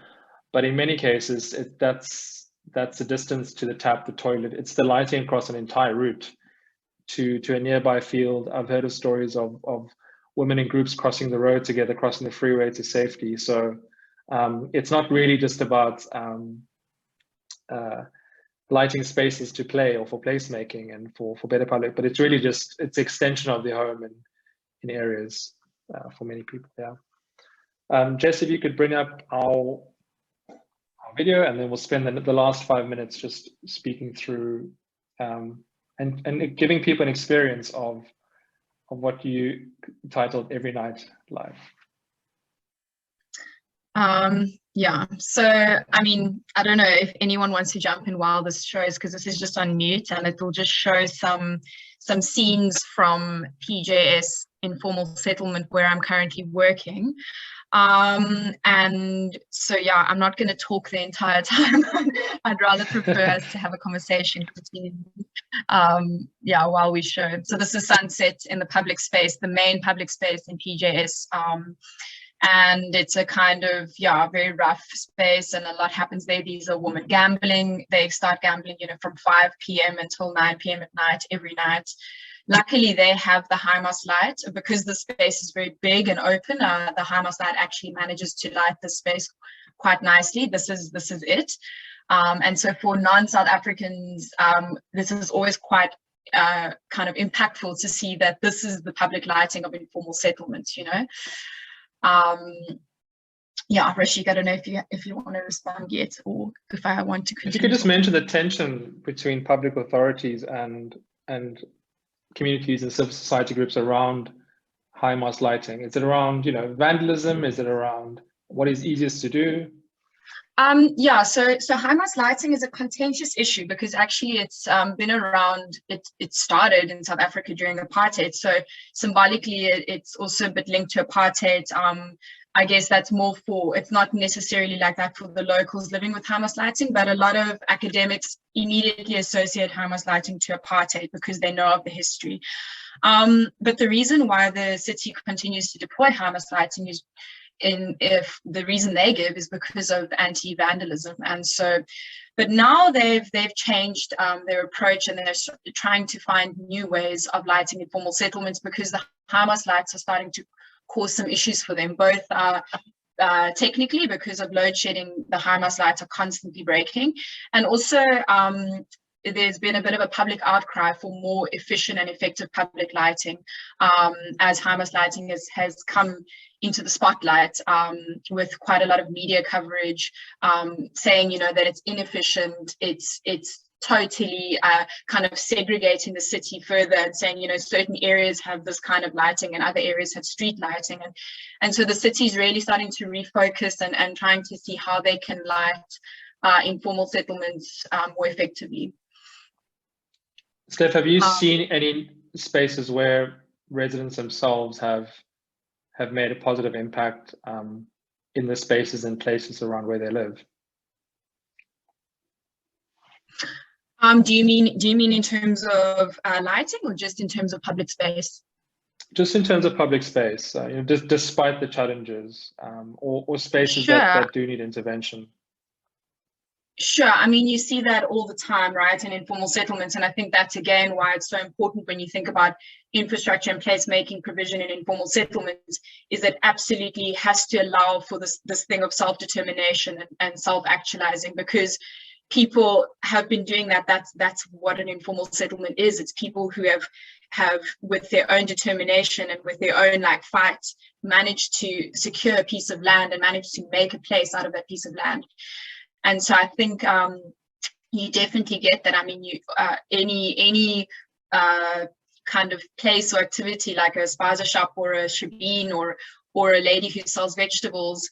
But in many cases, that's a distance to the tap, the toilet. It's the lighting across an entire route to a nearby field. I've heard of stories of women in groups crossing the road together, crossing the freeway to safety. So it's not really just about lighting spaces to play or for placemaking and for better public, but it's really just, it's extension of the home in areas for many people. Yeah. Jess, if you could bring up our video, and then we'll spend the last 5 minutes just speaking through and giving people an experience of what you titled Every Night Live. Yeah, so I mean, I don't know if anyone wants to jump in while this shows, because this is just on mute, and it will just show some scenes from PJS Informal Settlement where I'm currently working. And so yeah, I'm not going to talk the entire time. I'd rather prefer us to have a conversation yeah, while we show. So this is sunset in the public space, the main public space in PJS. And it's a kind of, yeah, very rough space, and a lot happens there. These are women gambling. They start gambling, you know, from 5 p.m. until 9 p.m. at night, every night. Luckily, they have the HIMARS light, because the space is very big and open. The HIMARS light actually manages to light the space quite nicely. This is it. And so for non-South Africans, this is always quite kind of impactful to see that this is the public lighting of informal settlements, you know. Yeah, Rashik, I don't know if you want to respond yet, or if I want to continue. If you could just mention the tension between public authorities and communities and civil society groups around HIMARS lighting. Is it around, you know, vandalism? Is it around what is easiest to do? Yeah, so HIMARS lighting is a contentious issue, because actually it's been around, it started in South Africa during apartheid. So symbolically, it's also a bit linked to apartheid. I guess that's more for, it's not necessarily like that for the locals living with HIMARS lighting, but a lot of academics immediately associate HIMARS lighting to apartheid because they know of the history. But the reason why the city continues to deploy HIMARS lighting is, if the reason they give is because of anti-vandalism. And so, but now they've changed their approach, and they're trying to find new ways of lighting informal settlements, because the HIMARS lights are starting to cause some issues for them, both technically, because of load shedding, the HIMARS lights are constantly breaking, and also there's been a bit of a public outcry for more efficient and effective public lighting, as HIMARS lighting has come into the spotlight, with quite a lot of media coverage, saying, you know, that it's inefficient, it's totally kind of segregating the city further, and saying, you know, certain areas have this kind of lighting and other areas have street lighting, and so the city's really starting to refocus and trying to see how they can light informal settlements more effectively. Steph, have you seen any spaces where residents themselves have made a positive impact in the spaces and places around where they live? Do you mean in terms of lighting, or just in terms of public space? Just in terms of public space, you know, despite the challenges, or spaces Sure. that do need intervention. Sure. I mean, you see that all the time, right, in informal settlements. And I think that's, again, why it's so important when you think about infrastructure and placemaking provision in informal settlements, is that absolutely has to allow for this thing of self-determination and self-actualizing, because people have been doing that. That's what an informal settlement is. It's people who have with their own determination and with their own like fight managed to secure a piece of land and managed to make a place out of that piece of land. And so I think you definitely get that. I mean, you any kind of place or activity like a spaza shop or a shebeen or a lady who sells vegetables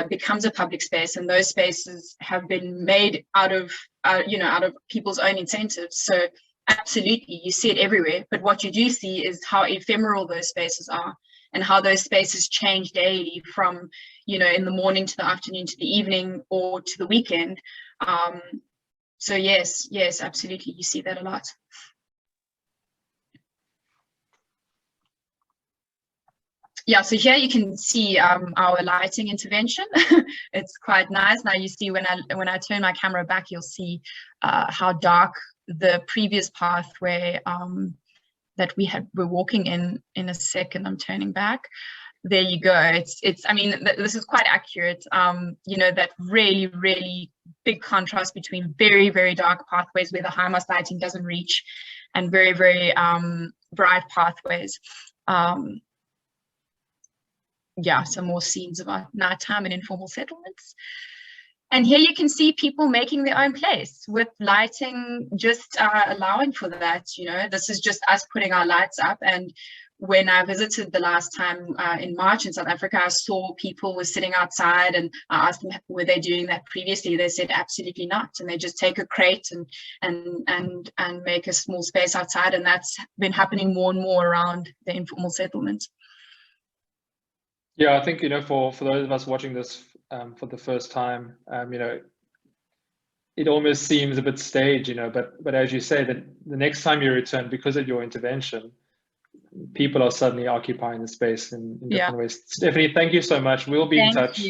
becomes a public space, and those spaces have been made out of people's own incentives. So absolutely, you see it everywhere. But what you do see is how ephemeral those spaces are, and how those spaces change daily from, you know, in the morning to the afternoon to the evening or to the weekend. So yes, absolutely, you see that a lot. Yeah, so here you can see our lighting intervention. It's quite nice. Now you see when I turn my camera back, you'll see how dark the previous pathway that we're walking in a second. I'm turning back. there you go. I mean, this is quite accurate. You know, that really, really big contrast between very, very dark pathways where the HIMARS lighting doesn't reach, and very, very bright pathways. Yeah, some more scenes about nighttime and informal settlements. And here you can see people making their own place with lighting just allowing for that. You know, this is just us putting our lights up. And when I visited the last time in March in South Africa, I saw people were sitting outside, and I asked them, were they doing that previously? They said absolutely not. And they just take a crate and make a small space outside. And that's been happening more and more around the informal settlement. Yeah, I think, you know, for those of us watching this for the first time, you know, it almost seems a bit staged, you know, but as you say, that the next time you return, because of your intervention, people are suddenly occupying the space in different ways. Stephanie, thank you so much. We'll be in touch.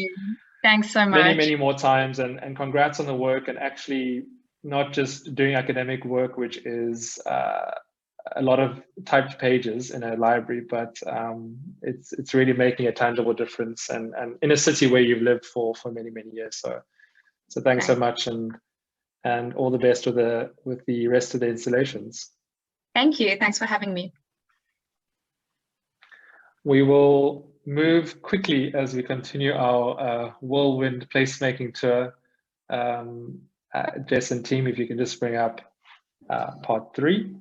Thanks so much. Many more times, and congrats on the work, and actually not just doing academic work, which is a lot of typed pages in a library, but it's really making a tangible difference, and in a city where you've lived for many years. So thanks so much, and all the best with the rest of the installations. Thank you. Thanks for having me. We will move quickly as we continue our whirlwind placemaking tour. Jess and team, if you can just bring up part 3.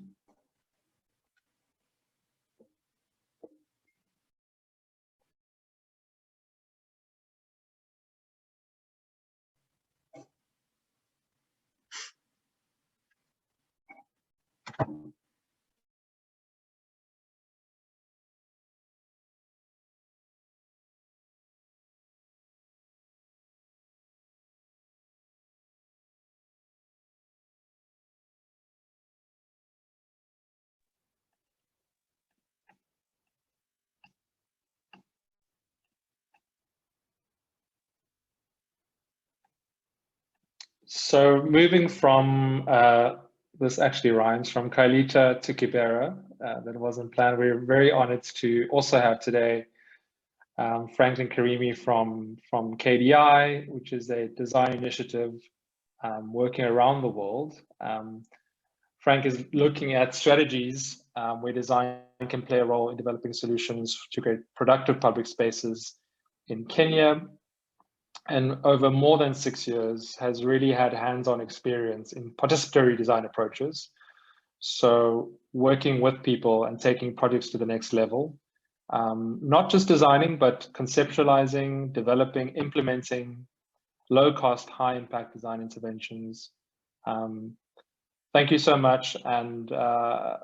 So moving from, this actually rhymes, from Kailita to Kibera, that wasn't planned. We're very honored to also have today Franklin Karimi from KDI, which is a design initiative working around the world. Frank is looking at strategies where design can play a role in developing solutions to create productive public spaces in Kenya, and over more than 6 years has really had hands-on experience in participatory design approaches. So working with people and taking projects to the next level, not just designing, but conceptualizing, developing, implementing low-cost, high-impact design interventions. Thank you so much. And I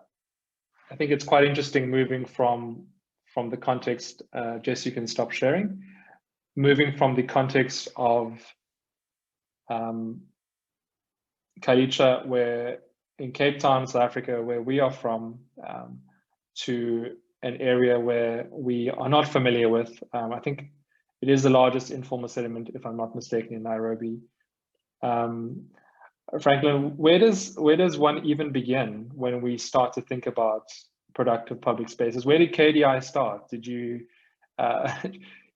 think it's quite interesting moving from the context, Jess, you can stop sharing. Moving from the context of Kailita, where in Cape Town, South Africa, where we are from, to an area where we are not familiar with. I think it is the largest informal settlement, if I'm not mistaken, in Nairobi. Franklin, where does one even begin when we start to think about productive public spaces? Where did KDI start? Did you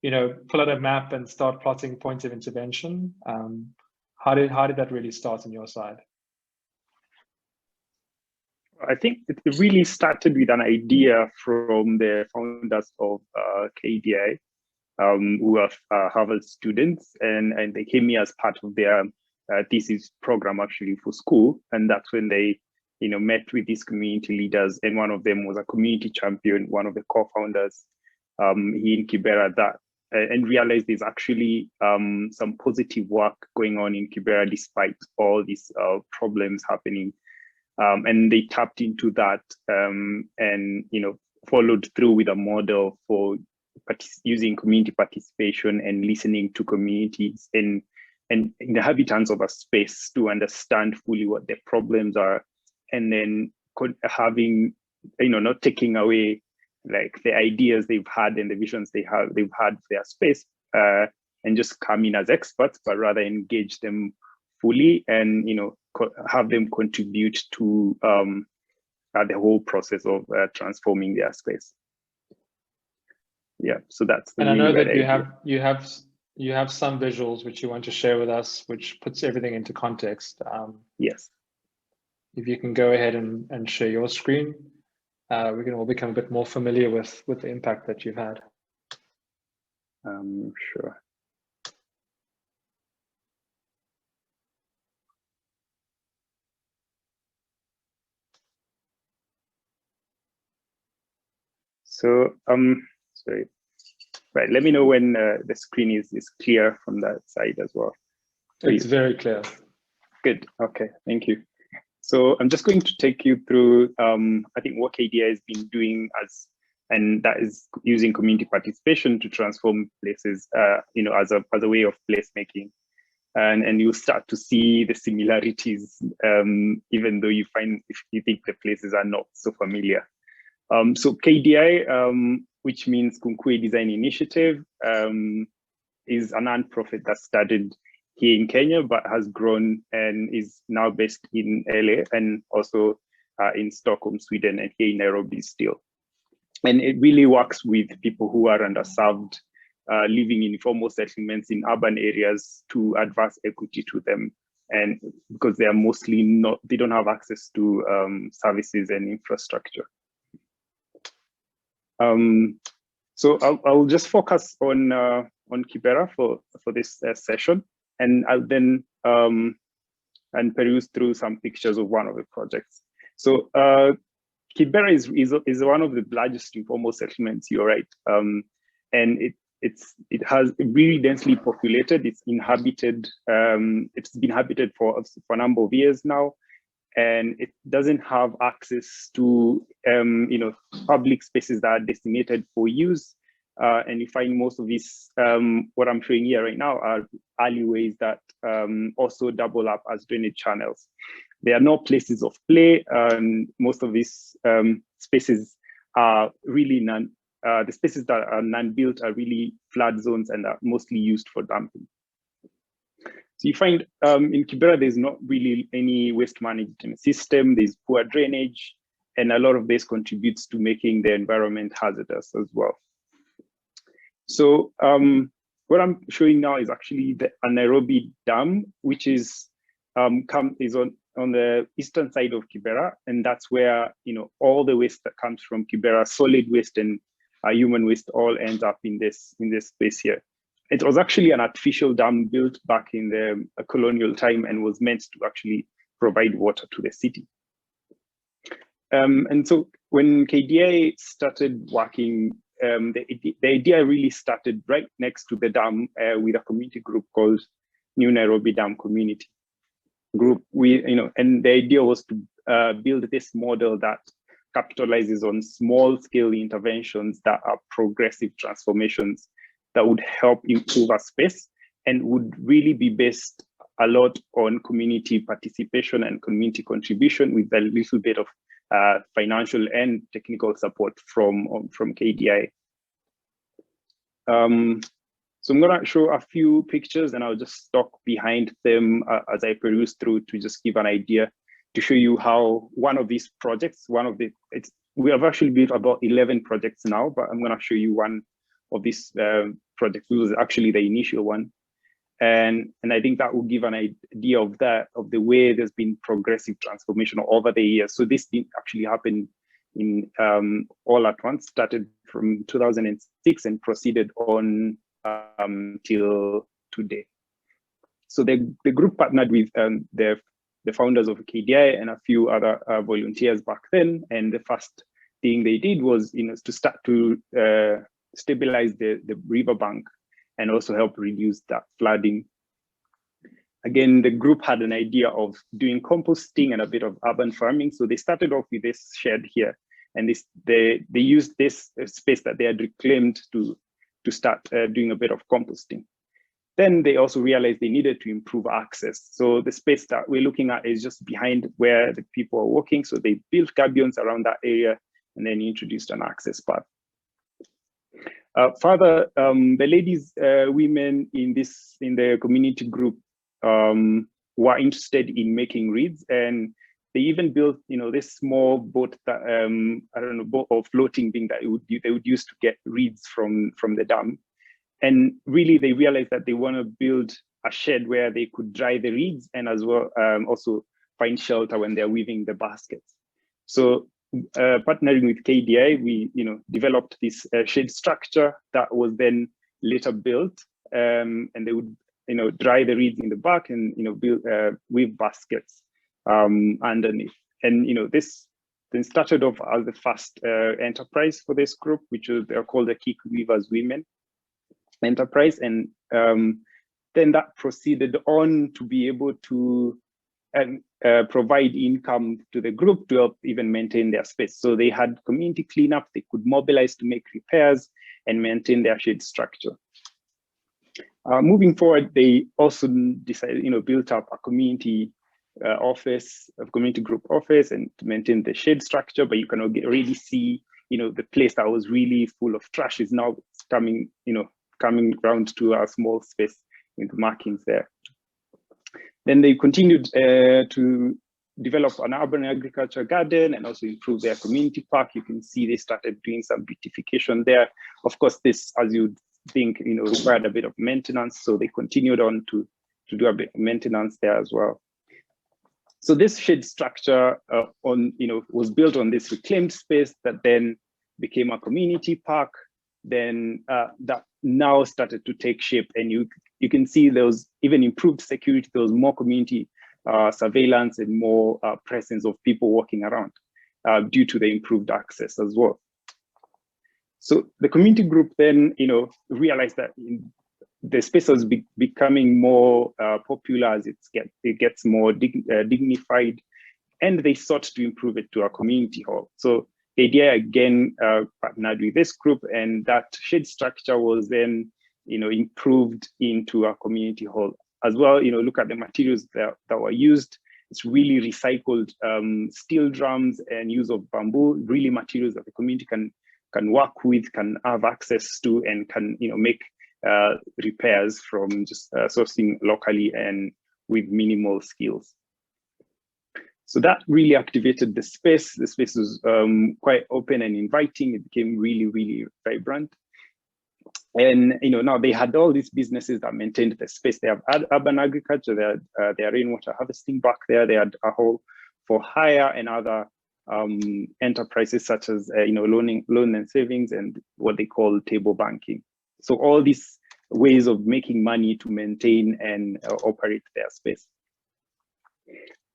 you know, pull out a map and start plotting points of intervention? How did that really start on your side? I think it really started with an idea from the founders of KDI, who are Harvard students, and they came here as part of their thesis program actually for school, and that's when they, you know, met with these community leaders, and one of them was a community champion, one of the co-founders here in Kibera, and realized there's actually some positive work going on in Kibera despite all these problems happening, and they tapped into that and, you know, followed through with a model for using community participation and listening to communities and the inhabitants of a space to understand fully what their problems are, and then having, you know, not taking away like the ideas they've had and the visions they've had for their space, and just come in as experts, but rather engage them fully and, you know, have them contribute to the whole process of transforming their space. yeah, so that's the and I know really that idea. you have some visuals which you want to share with us, which puts everything into context. Yes. If you can go ahead and share your screen, we can all become a bit more familiar with the impact that you've had. Sure. So, sorry, right, let me know when the screen is clear from that side as well. It's very clear. Good, okay, thank you. So I'm just going to take you through, I think what KDI has been doing and that is using community participation to transform places, as a way of placemaking. And you start to see the similarities, even though if you think the places are not so familiar. So KDI, which means Kunkwe Design Initiative, is a non-profit that started here in Kenya, but has grown and is now based in LA and also in Stockholm, Sweden, and here in Nairobi still. And it really works with people who are underserved, living in informal settlements in urban areas to advance equity to them. And because they are mostly they don't have access to services and infrastructure. So I'll just focus on Kibera for this session, and I'll then and peruse through some pictures of one of the projects. So Kibera is one of the largest informal settlements. You're right, and it has really densely populated. It's inhabited. It's been inhabited for a number of years now, and it doesn't have access to public spaces that are designated for use. And you find most of these, what I'm showing here right now, are alleyways that also double up as drainage channels. There are no places of play, and most of these spaces are really the spaces that are non-built are really flood zones and are mostly used for dumping. So you find in Kibera, there's not really any waste management system, there's poor drainage, and a lot of this contributes to making the environment hazardous as well. So what I'm showing now is actually a Nairobi dam, which is on the eastern side of Kibera, and that's where all the waste that comes from Kibera, solid waste and human waste, all ends up in this space here. It was actually an artificial dam built back in the colonial time and was meant to actually provide water to the city. And so when KDI started working, the idea really started right next to the dam with a community group called New Nairobi Dam Community Group. And the idea was to build this model that capitalizes on small-scale interventions that are progressive transformations that would help improve a space and would really be based a lot on community participation and community contribution with a little bit of financial and technical support from KDI. So I'm gonna show a few pictures and I'll just talk behind them as I peruse through to just give an idea to show you how one of these projects, we have actually built about 11 projects now, but I'm gonna show you one of these projects. It was actually the initial one. And I think that will give an idea of the way there's been progressive transformation over the years. So this didn't actually happen in all at once, started from 2006 and proceeded on till today. So the group partnered with the founders of KDI and a few other volunteers back then. And the first thing they did was to start to stabilize the riverbank and also help reduce that flooding. Again, the group had an idea of doing composting and a bit of urban farming. So they started off with this shed here, and they used this space that they had reclaimed to start doing a bit of composting. Then they also realized they needed to improve access. So the space that we're looking at is just behind where the people are walking. So they built gabions around that area and then introduced an access path. Further, the ladies, women in the community group were interested in making reeds, and they even built, this small boat that I don't know, boat or floating thing that they would use to get reeds from the dam. And really, they realized that they want to build a shed where they could dry the reeds and as well also find shelter when they're weaving the baskets. So partnering with KDI, we developed this shed structure that was then later built, and they would dry the reeds in the back and build weave baskets underneath. And this then started off as the first enterprise for this group, which they're called the Kick Weavers Women Enterprise, and then that proceeded on to be able to provide income to the group to help even maintain their space. So they had community cleanup, they could mobilize to make repairs and maintain their shed structure. Moving forward, they also decided, built up a community office, a community group office, and to maintain the shed structure. But you can already see, the place that was really full of trash is now coming around to a small space with markings there. Then they continued to develop an urban agriculture garden and also improve their community park. You can see they started doing some beautification there. Of course, this, as you'd think, required a bit of maintenance. So they continued on to do a bit of maintenance there as well. So this shed structure was built on this reclaimed space that then became a community park. Then that now started to take shape, and you can see there was even improved security. There was more community surveillance and more presence of people walking around due to the improved access as well. So the community group then, realized that the space was becoming more popular as it gets more dignified, and they sought to improve it to a community hall. So the idea again partnered with this group, and that shed structure was then, improved into a community hall as well. Look at the materials that were used. It's really recycled steel drums and use of bamboo, really materials that the community can work with, can have access to, and can make repairs from just sourcing locally and with minimal skills. So that really activated the space. The space was quite open and inviting. It became really, really vibrant. And now they had all these businesses that maintained the space. They have urban agriculture, they had their rainwater harvesting back there. They had a whole for hire and other enterprises such as loan and savings and what they call table banking. So all these ways of making money to maintain and operate their space.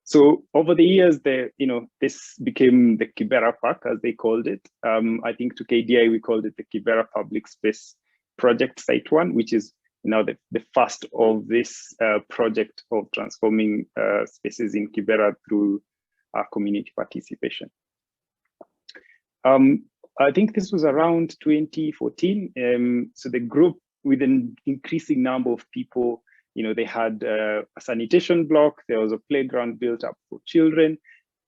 So over the years, this became the Kibera Park, as they called it. I think to KDI, we called it the Kibera Public Space Project Site 1, which is now the first of this project of transforming spaces in Kibera through community participation. I think this was around 2014. So the group, with an increasing number of people, they had a sanitation block. There was a playground built up for children.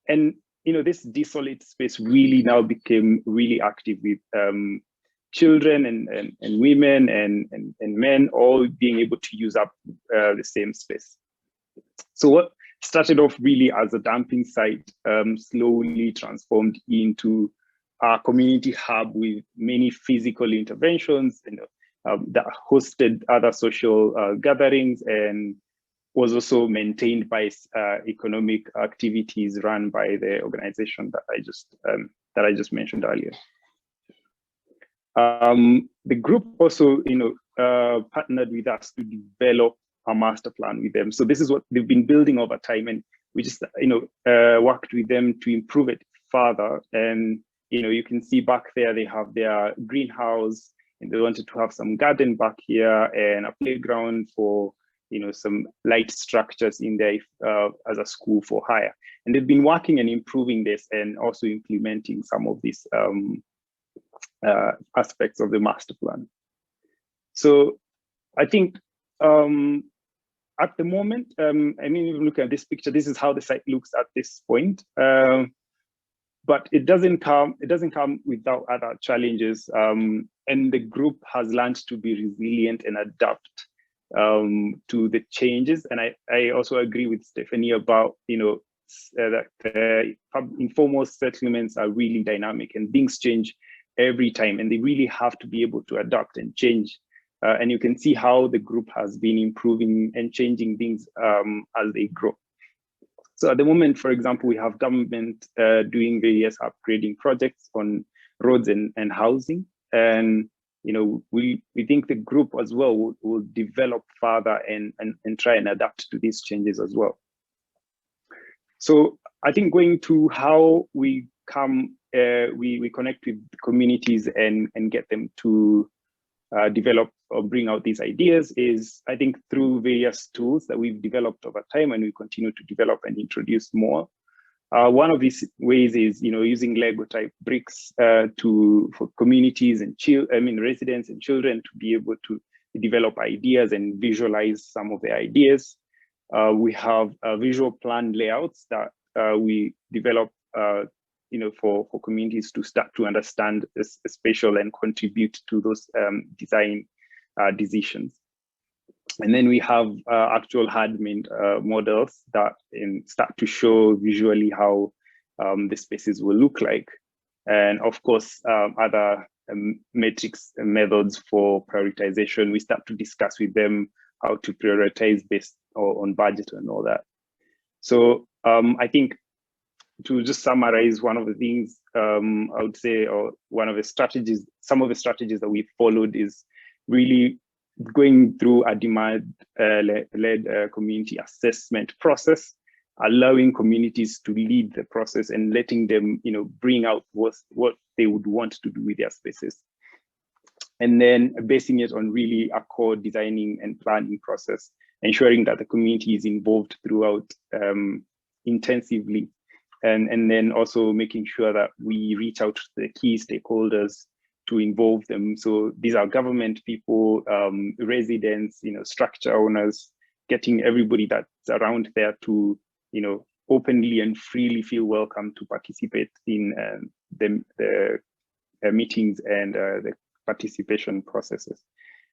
And, this desolate space really now became really active with children and women and men all being able to use up the same space. So what started off really as a dumping site slowly transformed into a community hub with many physical interventions that hosted other social gatherings and was also maintained by economic activities run by the organization that I just mentioned earlier. The group also, partnered with us to develop a master plan with them. So this is what they've been building over time, and we just, worked with them to improve it further. And you can see back there they have their greenhouse, and they wanted to have some garden back here and a playground for some light structures in there as a school for hire. And they've been working and improving this and also implementing some of these aspects of the master plan. So I think at the moment, even look at this picture, this is how the site looks at this point. But it doesn't come without other challenges. And the group has learned to be resilient and adapt to the changes. And I also agree with Stephanie about, informal settlements are really dynamic and things change every time, and they really have to be able to adapt and change. And you can see how the group has been improving and changing things as they grow. So at the moment, for example, we have government doing various upgrading projects on roads and housing. And we think the group as well will develop further and try and adapt to these changes as well. So I think going to how we we connect with communities and get them to develop or bring out these ideas is, I think, through various tools that we've developed over time and we continue to develop and introduce more. One of these ways is, using Lego type bricks for communities and residents and children to be able to develop ideas and visualize some of the ideas. We have visual plan layouts that we develop for communities to start to understand the spatial and contribute to those design decisions. And then we have actual hand-made models that start to show visually how the spaces will look like. And of course, other metrics and methods for prioritization, we start to discuss with them how to prioritize based on budget and all that. So I think to just summarize, one of the things I would say, or one of the strategies, some of the strategies that we followed is really going through a demand-led community assessment process, allowing communities to lead the process and letting them, bring out what they would want to do with their spaces. And then basing it on really a core designing and planning process, ensuring that the community is involved throughout intensively. And then also making sure that we reach out to the key stakeholders to involve them. So these are government people, residents, structure owners, getting everybody that's around there to, openly and freely feel welcome to participate in the meetings and the participation processes.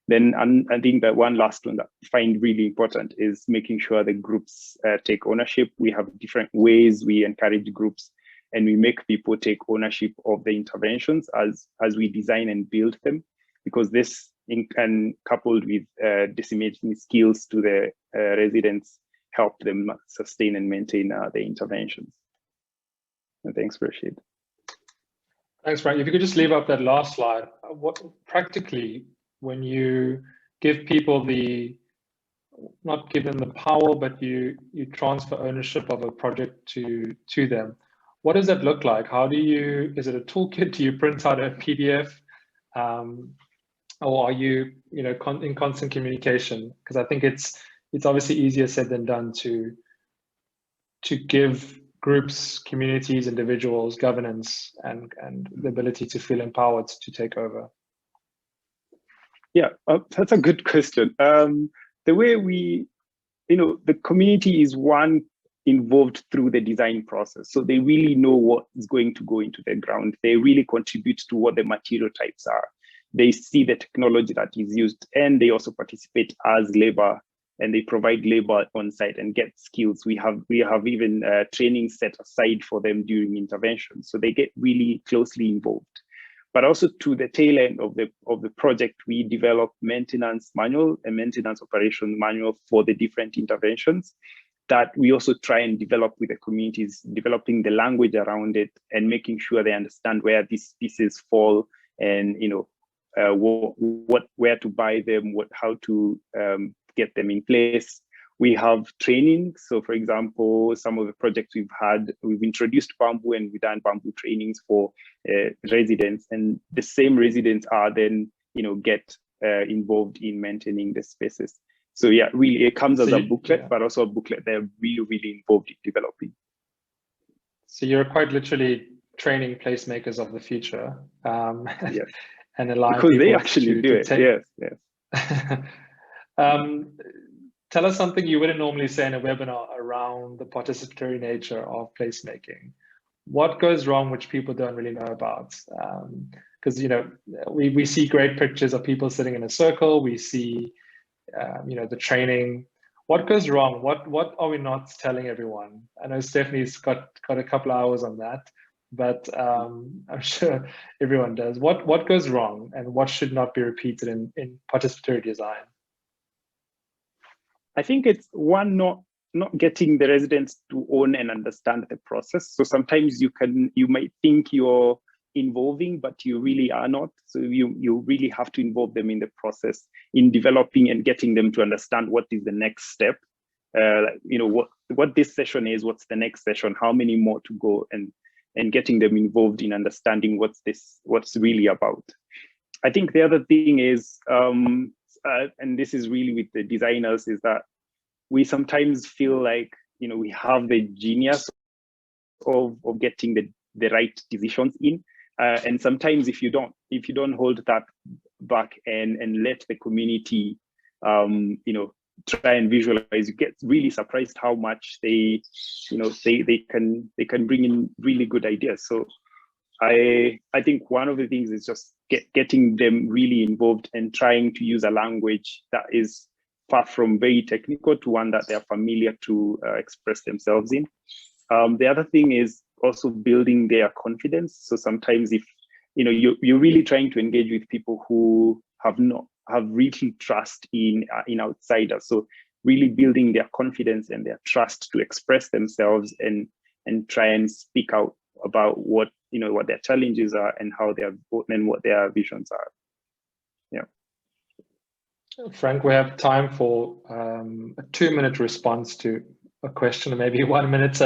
Then I think that one last one that I find really important is making sure the groups take ownership. We have different ways we encourage groups and we make people take ownership of the interventions as we design and build them, because this, and coupled with disseminating skills to the residents, help them sustain and maintain the interventions. And thanks, Rashid. Thanks, Frank. If you could just leave up that last slide, what practically, when you give people not give them the power, but you transfer ownership of a project to them, what does that look like? How do you, is it a toolkit? Do you print out a PDF? Or are you, in constant communication? Because I think it's obviously easier said than done to give groups, communities, individuals governance and the ability to feel empowered to take over. Yeah, that's a good question. The way the community is one involved through the design process. So they really know what is going to go into the ground. They really contribute to what the material types are. They see the technology that is used, and they also participate as labor, and they provide labor on site and get skills. We have even training set aside for them during intervention. So they get really closely involved. But also to the tail end of the project, we develop maintenance manual and maintenance operation manual for the different interventions that we also try and develop with the communities, developing the language around it and making sure they understand where these pieces fall and where to buy them, how to get them in place. We have training. So for example, some of the projects we've introduced bamboo and we've done bamboo trainings for residents, and the same residents are then, get involved in maintaining the spaces. So yeah, really it comes as a booklet, but also a booklet they're really, really involved in developing. So you're quite literally training placemakers of the future. Yes. And allowing because people they actually do it. Yes. Tell us something you wouldn't normally say in a webinar around the participatory nature of placemaking. What goes wrong, which people don't really know about? Because we see great pictures of people sitting in a circle. We see the training. What goes wrong? What are we not telling everyone? I know Stephanie's got a couple of hours on that, but I'm sure everyone does. What goes wrong, and what should not be repeated in participatory design? I think it's one, not getting the residents to own and understand the process. So sometimes you might think you're involving, but you really are not. So you really have to involve them in the process, in developing and getting them to understand what is the next step. What this session is, what's the next session, how many more to go, and getting them involved in understanding what's really about. I think the other thing is, and this is really with the designers, is that we sometimes feel like, we have the genius of getting the right decisions in. And sometimes if you don't hold that back and let the community, try and visualize, you get really surprised how much they can bring in really good ideas. So I think one of the things is just getting them really involved and trying to use a language that is far from very technical to one that they're familiar to express themselves in. The other thing is also building their confidence. So sometimes if you're really trying to engage with people who have really trust in outsiders, so really building their confidence and their trust to express themselves and try and speak out about what their challenges are and what their visions are. Yeah. Frank, we have time for a 2-minute response to a question, or maybe 1 minute.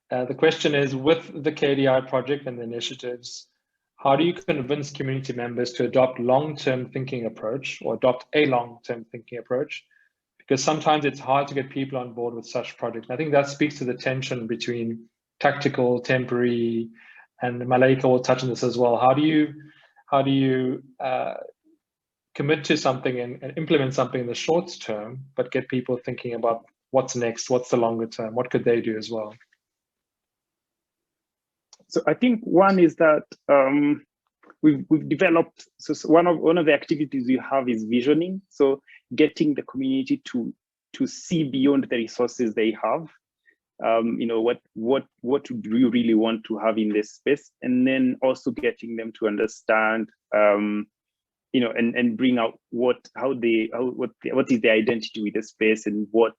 The question is, with the KDI project and the initiatives, how do you convince community members to adopt long-term thinking approach, or adopt a long-term thinking approach? Because sometimes it's hard to get people on board with such projects. And I think that speaks to the tension between tactical, temporary, and Malaika will touch on this as well. How do you commit to something and implement something in the short term, but get people thinking about what's next, what's the longer term, what could they do as well? So I think one is that we've developed, so one of the activities we have is visioning. So getting the community to see beyond the resources they have. What do you really want to have in this space, and then also getting them to understand, and bring out what is their identity with the space, and what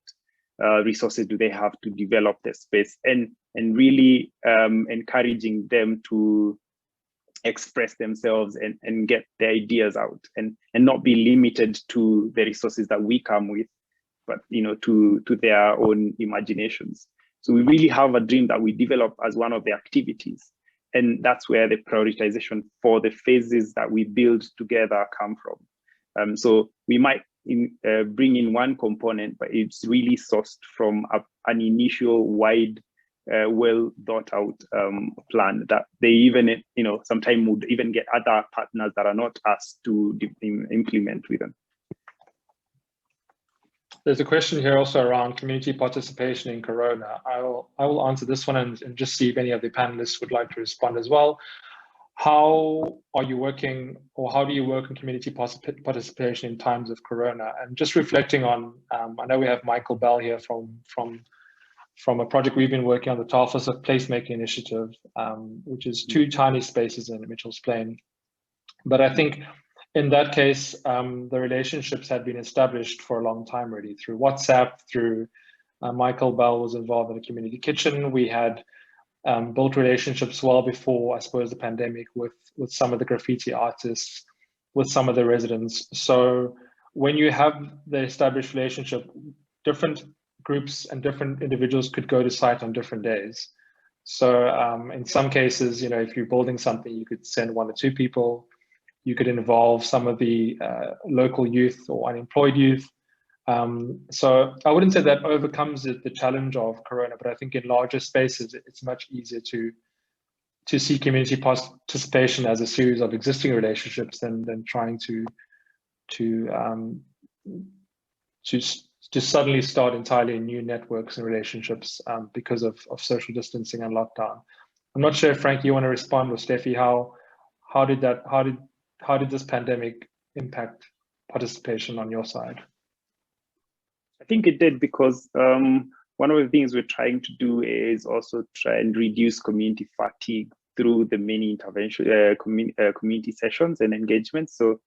resources do they have to develop their space, and really encouraging them to express themselves and get their ideas out, and not be limited to the resources that we come with, but to their own imaginations. So we really have a dream that we develop as one of the activities, and that's where the prioritization for the phases that we build together come from. So we might bring in one component, but it's really sourced from an initial wide, well thought out plan that they even, sometimes would even get other partners that are not us to implement with them. There's a question here also around community participation in Corona. I will answer this one and just see if any of the panelists would like to respond as well. How are you working, or how do you work in community participation in times of Corona? And just reflecting on, I know we have Michael Bell here from a project we've been working on, the Tafel's Placemaking Initiative, which is 2 tiny spaces in Mitchell's Plain. But I think in that case, the relationships had been established for a long time already through WhatsApp, through Michael Bell was involved in a community kitchen. We had built relationships well before, I suppose, the pandemic with some of the graffiti artists, with some of the residents. So when you have the established relationship, different groups and different individuals could go to site on different days. So in some cases, if you're building something, you could send 1 or 2 people. You could involve some of the local youth or unemployed youth. So I wouldn't say that overcomes the challenge of Corona, but I think in larger spaces, it's much easier to see community participation as a series of existing relationships than trying to suddenly start entirely new networks and relationships because of social distancing and lockdown. I'm not sure if Frank, you want to respond, or Steffi, how did this pandemic impact participation on your side? I think it did, because one of the things we're trying to do is also try and reduce community fatigue through the many intervention community sessions and engagements. So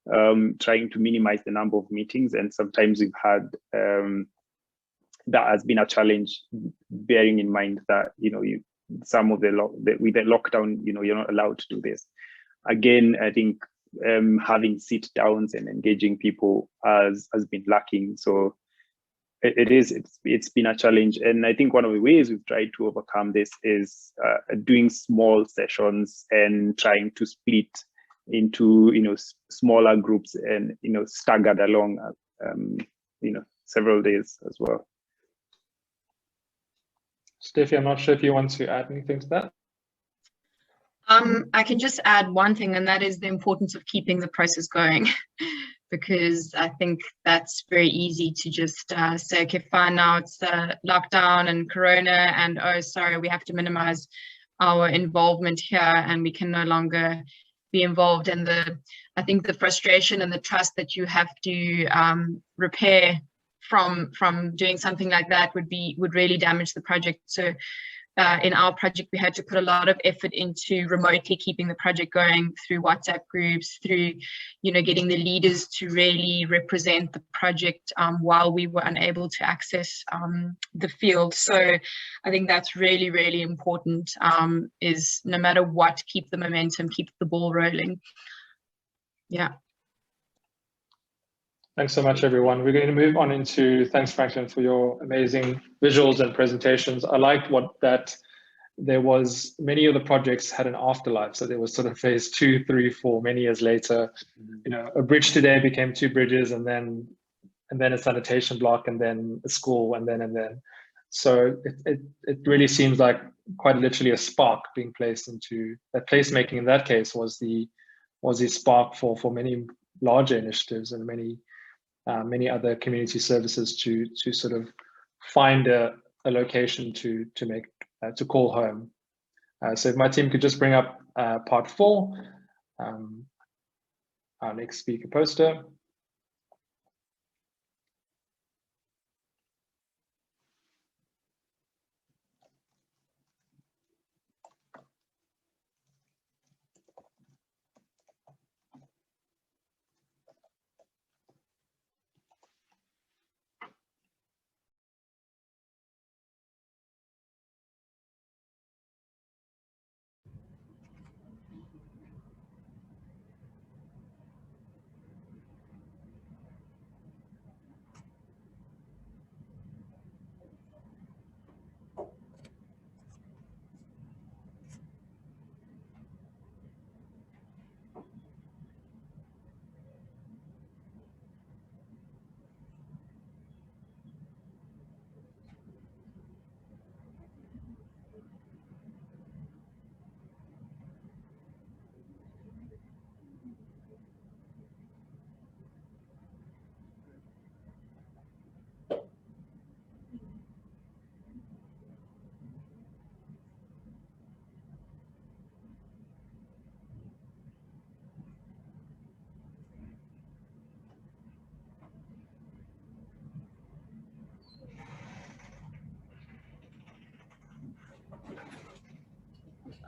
trying to minimize the number of meetings, and sometimes we've had that has been a challenge, bearing in mind that some of with the lockdown, you're not allowed to do this. Again, I think having sit downs and engaging people has been lacking. So it's been a challenge, and I think one of the ways we've tried to overcome this is doing small sessions and trying to split into smaller groups and staggered along several days as well. Steffi, I'm not sure if you want to add anything to that. I can just add one thing, and that is the importance of keeping the process going. Because I think that's very easy to just say, okay, fine, now it's lockdown and Corona, and oh, sorry, we have to minimize our involvement here, and we can no longer be involved. And I think the frustration and the trust that you have to repair from doing something like that would really damage the project. So in our project, we had to put a lot of effort into remotely keeping the project going through WhatsApp groups, through, getting the leaders to really represent the project while we were unable to access the field. So I think that's really, really important, is no matter what, keep the momentum, keep the ball rolling. Yeah. Thanks so much, everyone. We're going to move on into, thanks, Franklin, for your amazing visuals and presentations. I liked that there was, many of the projects had an afterlife. So there was sort of phase 2, 3, 4, many years later, a bridge today became 2 bridges, and then a sanitation block, and then a school, and then. So it really seems like quite literally a spark being placed into that. Placemaking in that case was the spark for many larger initiatives and many other community services to sort of find a location to call home. So if my team could just bring up part 4, our next speaker poster.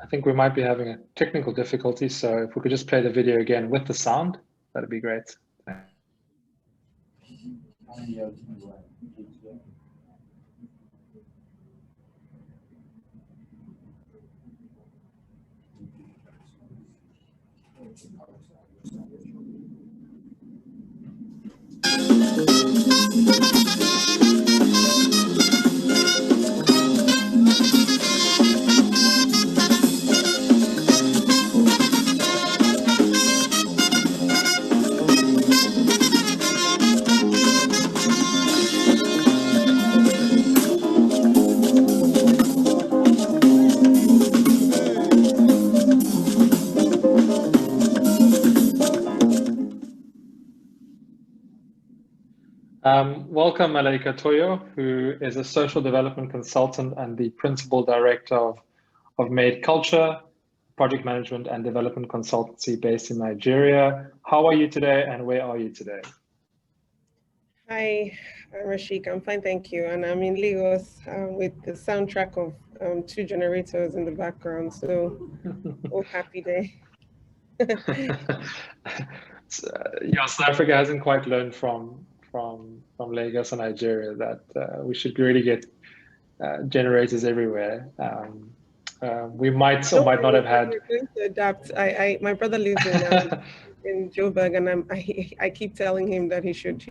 I think we might be having a technical difficulty, so if we could just play the video again with the sound, that'd be great. Welcome, Malaika Toyo, who is a social development consultant and the principal director of Made Culture, project management and development consultancy based in Nigeria. How are you today, and where are you today? Hi, Rashik. I'm fine, thank you. And I'm in Lagos with the soundtrack of 2 generators in the background. So, oh, happy day. South Africa hasn't quite learned from Lagos and Nigeria that we should really get generators everywhere. We might or might not have had. We're going to adapt. My brother lives in Joburg, and I keep telling him that he should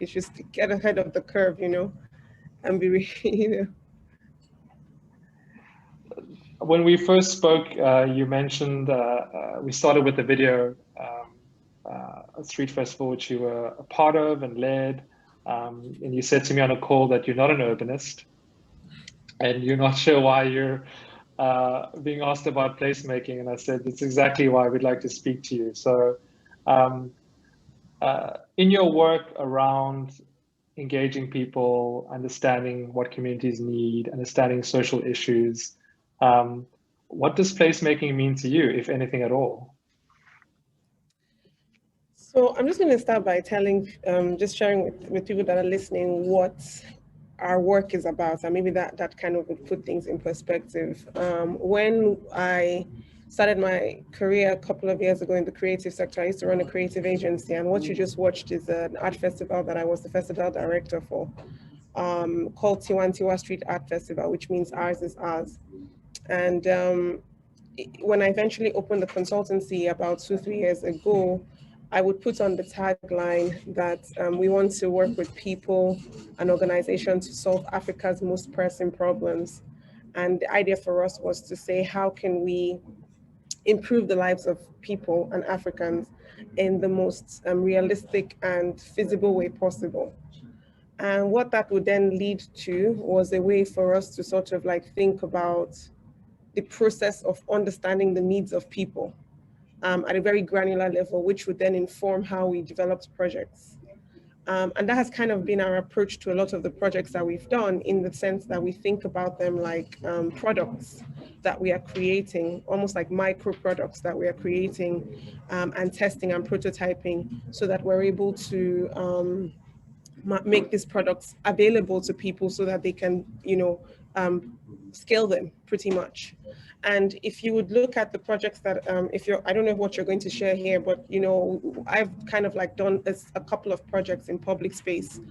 get ahead of the curve, and be, When we first spoke, you mentioned we started with the video street festival, which you were a part of and led. And you said to me on a call that you're not an urbanist and you're not sure why you're being asked about placemaking. And I said, that's exactly why we'd like to speak to you. So in your work around engaging people, understanding what communities need, understanding social issues, what does placemaking mean to you, if anything at all? So I'm just going to start by just sharing with people that are listening what our work is about, and maybe that kind of would put things in perspective. When I started my career a couple of years ago in the creative sector, I used to run a creative agency, and what you just watched is an art festival that I was the festival director for, called Tiwantiwa Street Art Festival, which means ours is ours. And when I eventually opened the consultancy about 2-3 years ago, I would put on the tagline that we want to work with people and organizations to solve Africa's most pressing problems. And the idea for us was to say, how can we improve the lives of people and Africans in the most realistic and feasible way possible? And what that would then lead to was a way for us to sort of like think about the process of understanding the needs of people at a very granular level, which would then inform how we developed projects. And that has kind of been our approach to a lot of the projects that we've done, in the sense that we think about them like products that we are creating, almost like micro products that we are creating and testing and prototyping, so that we're able to make these products available to people so that they can, scale them pretty much. And if you would look at the projects that, I don't know what you're going to share here, but, I've kind of like done a couple of projects in public space.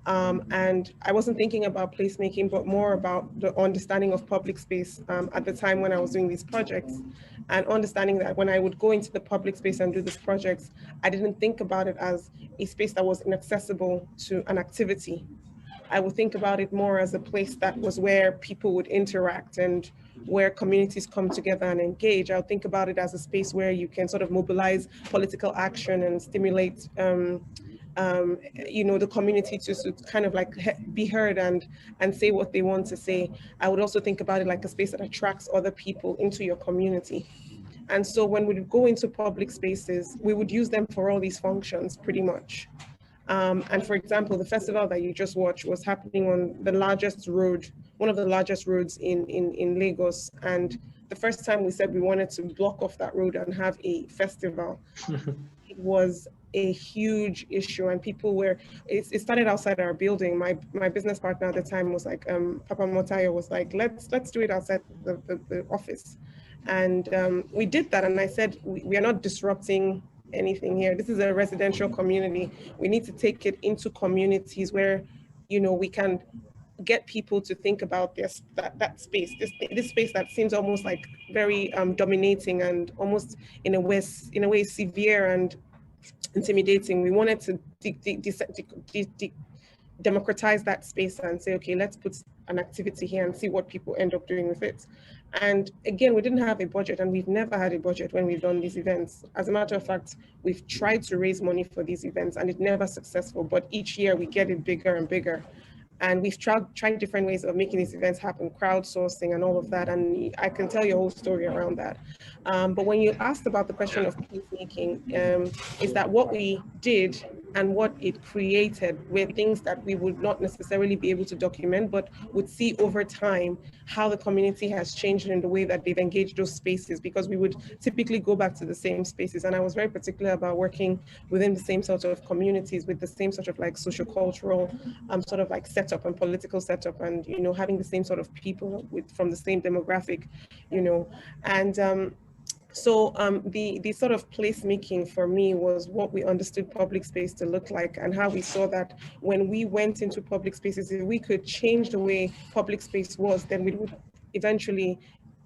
And I wasn't thinking about placemaking, but more about the understanding of public space at the time when I was doing these projects, and understanding that when I would go into the public space and do these projects, I didn't think about it as a space that was inaccessible to an activity. I would think about it more as a place that was where people would interact and where communities come together and engage. I would think about it as a space where you can sort of mobilize political action and stimulate the community to kind of like be heard and say what they want to say. I would also think about it like a space that attracts other people into your community. And so when we would go into public spaces, we would use them for all these functions pretty much. And for example, the festival that you just watched was happening on the largest road, one of the largest roads in Lagos. And the first time we said we wanted to block off that road and have a festival, it was a huge issue, and people were, it started outside our building. My business partner at the time was like, Papa Motayo was like, let's do it outside the office. And we did that, and I said, we are not disrupting anything here. This is a residential community. We need to take it into communities where, we can get people to think about this, that space, this space that seems almost like very dominating and almost in a way severe and intimidating. We wanted to democratize that space and say, okay, let's put an activity here and see what people end up doing with it. And again, we didn't have a budget, and we've never had a budget when we've done these events. As a matter of fact, we've tried to raise money for these events and it's never successful, but each year we get it bigger and bigger. And we've tried different ways of making these events happen, crowdsourcing and all of that. And I can tell you a whole story around that. But when you asked about the question of placemaking, is that what we did and what it created were things that we would not necessarily be able to document, but would see over time how the community has changed in the way that they've engaged those spaces, because we would typically go back to the same spaces. And I was very particular about working within the same sort of communities with the same sort of like sociocultural sort of like setup and political setup, and, you know, having the same sort of people from the same demographic, you know. And so the sort of placemaking for me was what we understood public space to look like, and how we saw that when we went into public spaces, if we could change the way public space was, then we would eventually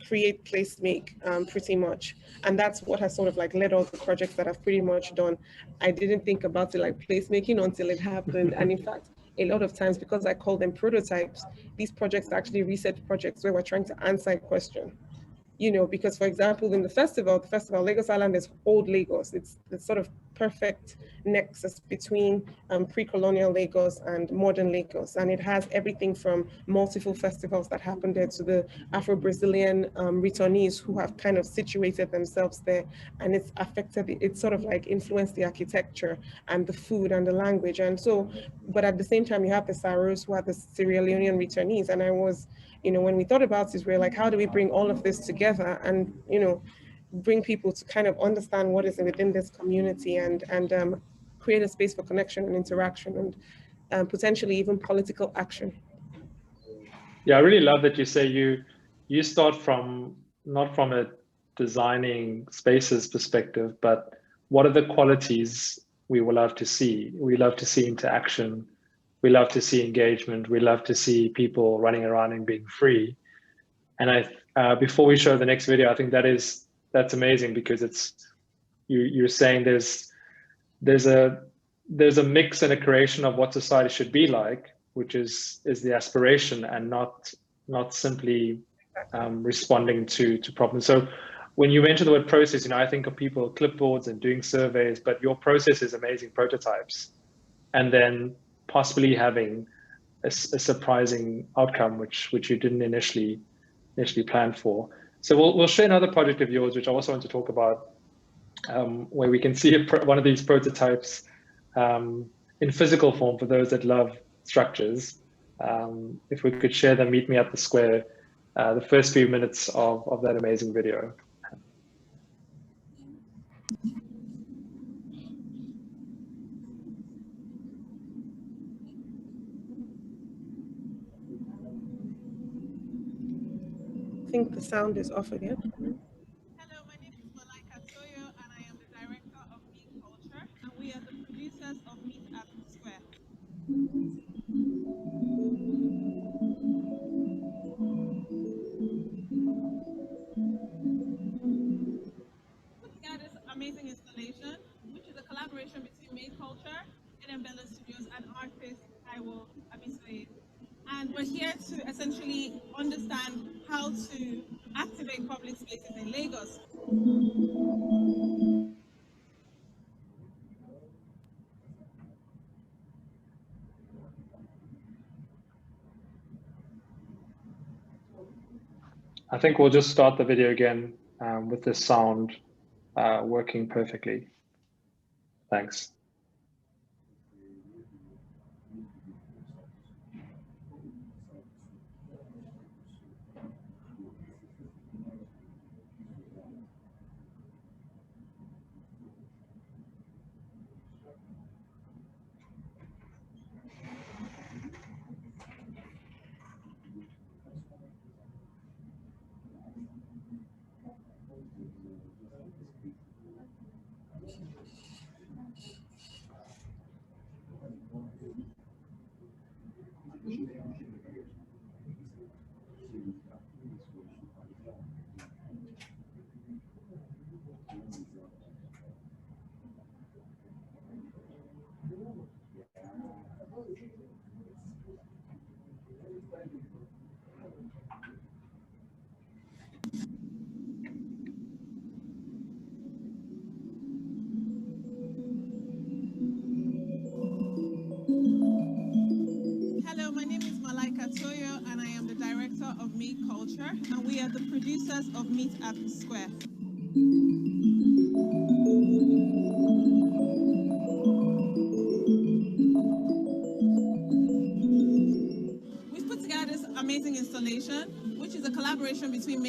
create placemake pretty much. And that's what has sort of like led all the projects that I've pretty much done. I didn't think about it like placemaking until it happened. And in fact, a lot of times, because I call them prototypes, these projects are actually research projects where we're trying to answer a question. You know, because for example, in the festival, Lagos Island is old Lagos. It's the sort of perfect nexus between pre-colonial Lagos and modern Lagos. And it has everything from multiple festivals that happen there to the Afro-Brazilian returnees who have kind of situated themselves there. And it's affected, it's sort of like influenced the architecture and the food and the language. And so, but at the same time, you have the Saros, who are the Sierra Leonean returnees. And I was, you know, when we thought about it, we're like, how do we bring all of this together and, you know, bring people to kind of understand what is within this community, and create a space for connection and interaction, and potentially even political action. Yeah, I really love that you say you start from not from a designing spaces perspective, but what are the qualities we will love to see? We love to see interaction. We love to see engagement. We love to see people running around and being free. And before we show the next video, I think that's amazing, because it's you're saying there's a mix and a creation of what society should be like, which is the aspiration, and not simply responding to problems. So when you mention the word process, you know, I think of people clipboards and doing surveys, but your process is amazing prototypes, and then possibly having a surprising outcome, which you didn't initially plan for. So we'll share another project of yours, which I also want to talk about, where we can see one of these prototypes in physical form for those that love structures. If we could share them, meet me at the square, the first few minutes of that amazing video. I think the sound is off again. Hello, my name is Belhaven, and I am the director of Meat Culture, and we are the producers of Meat at the Square. Looking at this amazing installation, which is a collaboration between Meat Culture, Bella Studios, and artist Taiwo Abiswe. And we're here to essentially understand how to activate public spaces in Lagos. I think we'll just start the video again with the sound working perfectly. Thanks. Hello, my name is Malaika Toyo, and I am the director of Meat Culture, and we are the producers of Meat at the Square.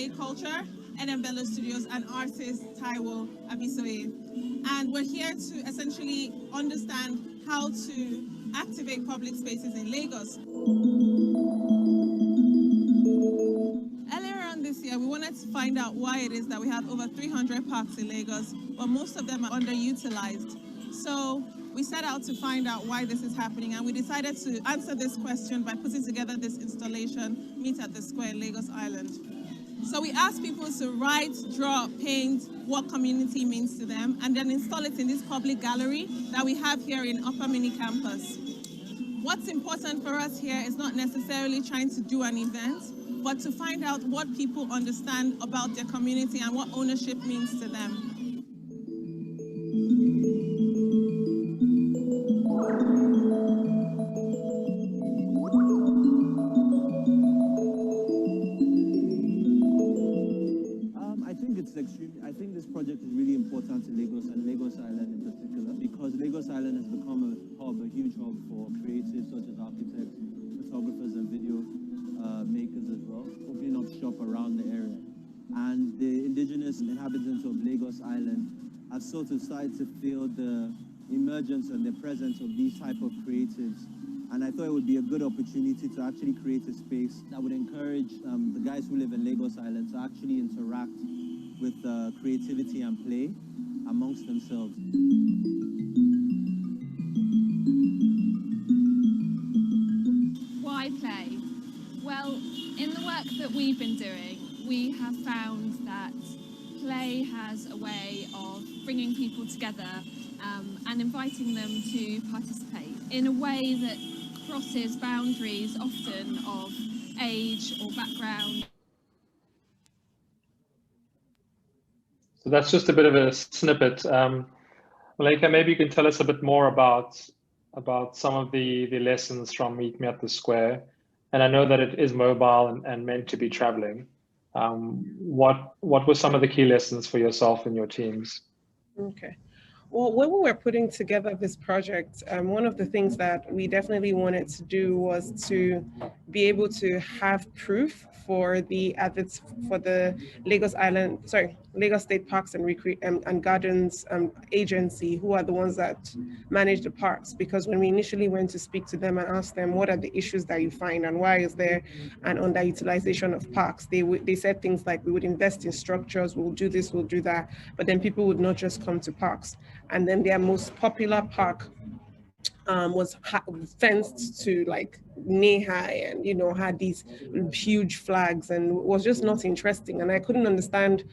Made Culture, NM Bello Studios, and artist Taiwo Abisoye. And we're here to essentially understand how to activate public spaces in Lagos. Earlier on this year, we wanted to find out why it is that we have over 300 parks in Lagos, but most of them are underutilized. So we set out to find out why this is happening, and we decided to answer this question by putting together this installation, Meet at the Square in Lagos Island. So we asked people to write, draw, paint what community means to them, and then install it in this public gallery that we have here in Upper Mini Campus. What's important for us here is not necessarily trying to do an event, but to find out what people understand about their community and what ownership means to them. I think this project is really important to Lagos and Lagos Island in particular, because Lagos Island has become a huge hub for creatives such as architects, photographers and video makers as well, opening up shop around the area. And the indigenous inhabitants of Lagos Island have sort of started to feel the emergence and the presence of these type of creatives. And I thought it would be a good opportunity to actually create a space that would encourage the guys who live in Lagos Island to actually interact with creativity and play amongst themselves. Why play? Well, in the work that we've been doing, we have found that play has a way of bringing people together and inviting them to participate in a way that crosses boundaries often of age or background. So that's just a bit of a snippet. Malika, maybe you can tell us a bit more about some of the lessons from Meet Me at the Square. And I know that it is mobile and meant to be traveling. What were some of the key lessons for yourself and your teams? Okay. Well, when we were putting together this project, one of the things that we definitely wanted to do was to be able to have proof for the Lagos State Parks and Gardens agency, who are the ones that manage the parks. Because when we initially went to speak to them and ask them what are the issues that you find and why is there an underutilization of parks, they said things like, we would invest in structures, we'll do this, we'll do that, but then people would not just come to parks. And then their most popular park was fenced to like knee high, and had these huge flags, and was just not interesting. And I couldn't understand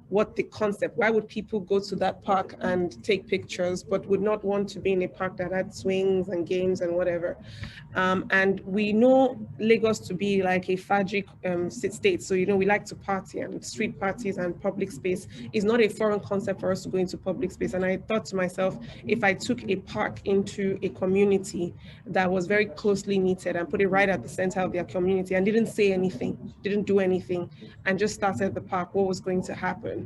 what the concept, why would people go to that park and take pictures but would not want to be in a park that had swings and games and whatever. And we know Lagos to be like a fabric state, so we like to party, and street parties and public space is not a foreign concept for us to go into public space. And I thought to myself, if I took a park into a community that was very closely knitted and put it right at the center of their community and didn't say anything, didn't do anything, and just started the park, what was going to happen?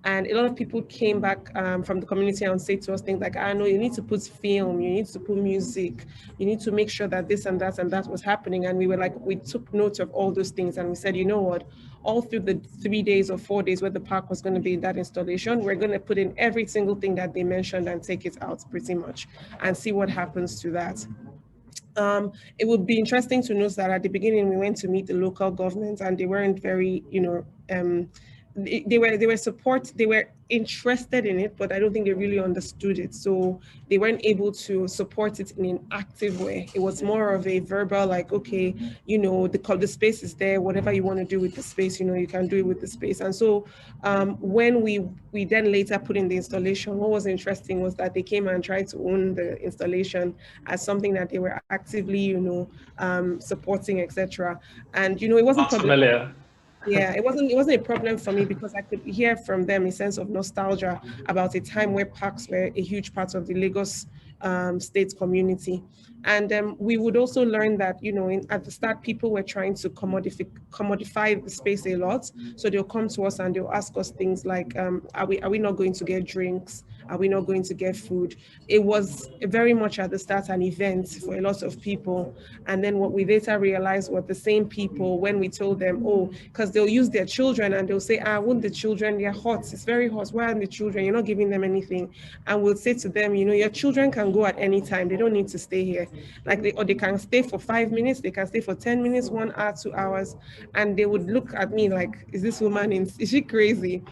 And a lot of people came back from the community and said to us things like, no, you need to put film, you need to put music, you need to make sure that this and that was happening. And we were like, we took note of all those things, and we said, you know what, all through the 3 days or 4 days where the park was going to be in that installation, we're going to put in every single thing that they mentioned and take it out pretty much and see what happens to that. It would be interesting to note that at the beginning we went to meet the local government, and they weren't very, they were interested in it, but I don't think they really understood it. So they weren't able to support it in an active way. It was more of a verbal, like, okay, the space is there, whatever you want to do with the space, you can do it with the space. And so when we then later put in the installation, what was interesting was that they came and tried to own the installation as something that they were actively, supporting, etc. And, it wasn't familiar. Yeah, it wasn't a problem for me, because I could hear from them a sense of nostalgia about a time where parks were a huge part of the Lagos state community. And we would also learn that, you know, at the start, people were trying to commodify the space a lot. So they'll come to us and they'll ask us things like, are we not going to get drinks? Are we not going to get food? It was very much at the start an event for a lot of people. And then what we later realized were the same people when we told them, oh, because they'll use their children and they'll say, won't the children, they're hot, it's very hot, why aren't the children? You're not giving them anything. And we'll say to them, you know, your children can go at any time, they don't need to stay here. Like or they can stay for 5 minutes, they can stay for 10 minutes, 1 hour, 2 hours. And they would look at me like, is this woman, is she crazy?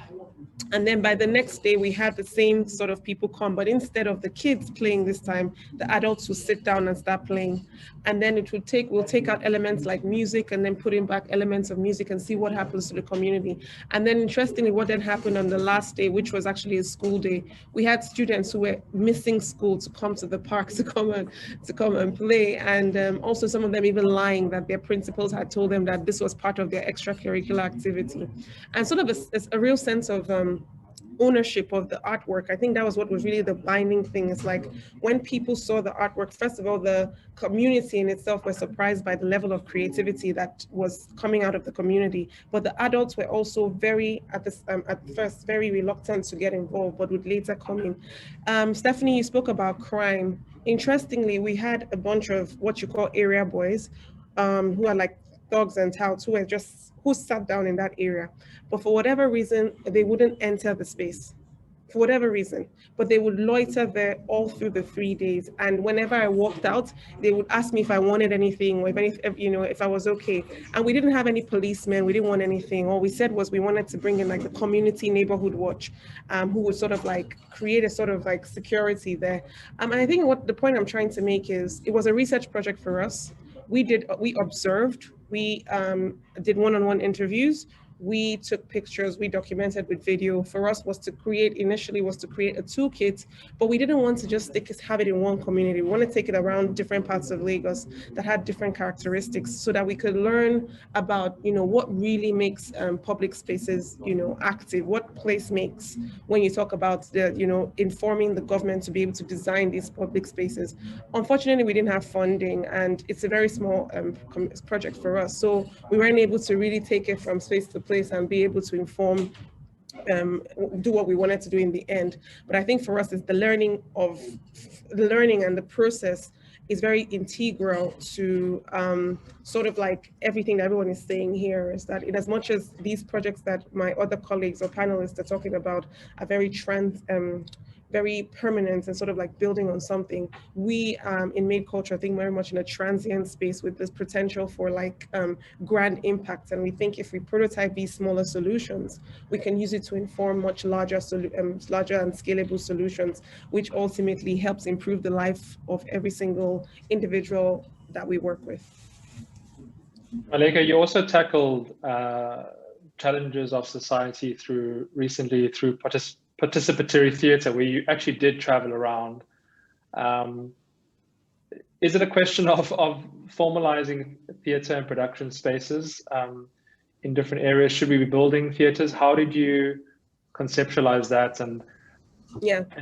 And then by the next day, we had the same sort of people come, but instead of the kids playing this time, the adults will sit down and start playing. And then we'll take out elements like music and then put in back elements of music and see what happens to the community. And then interestingly, what then happened on the last day, which was actually a school day, we had students who were missing school to come to the park to come and play. And also some of them even lying that their principals had told them that this was part of their extracurricular activity. And sort of a real sense of ownership of the artwork. I think that was what was really the binding thing. It's like when people saw the artwork, first of all, the community in itself was surprised by the level of creativity that was coming out of the community. But the adults were also very, at first, very reluctant to get involved, but would later come in. Stephanie, you spoke about crime. Interestingly, we had a bunch of what you call area boys who are like dogs and touts who sat down in that area. But for whatever reason, they wouldn't enter the space. For whatever reason, but they would loiter there all through the 3 days. And whenever I walked out, they would ask me if I wanted anything or if I was okay. And we didn't have any policemen, we didn't want anything. All we said was we wanted to bring in like the community neighborhood watch, who would sort of like create a sort of like security there. And I think what the point I'm trying to make is it was a research project for us. We observed, we did one-on-one interviews, we took pictures, we documented with video. For us initially was to create a toolkit, but we didn't want to just have it in one community. We want to take it around different parts of Lagos that had different characteristics so that we could learn about, you know, what really makes public spaces, you know, active, what place makes when you talk about the, you know, informing the government to be able to design these public spaces. Unfortunately, we didn't have funding and it's a very small project for us. So we weren't able to really take it from space to place and be able to inform, do what we wanted to do in the end. But I think for us, it's the learning and the process is very integral to sort of like everything that everyone is saying here, is that in as much as these projects that my other colleagues or panelists are talking about are very permanent and sort of like building on something, we in Made Culture think very much in a transient space with this potential for like grand impact. And we think if we prototype these smaller solutions, we can use it to inform much larger and scalable solutions, which ultimately helps improve the life of every single individual that we work with. Malika, you also tackled challenges of society recently through participatory theatre, where you actually did travel around. Is it a question of formalizing theatre and production spaces in different areas? Should we be building theatres? How did you conceptualize that? And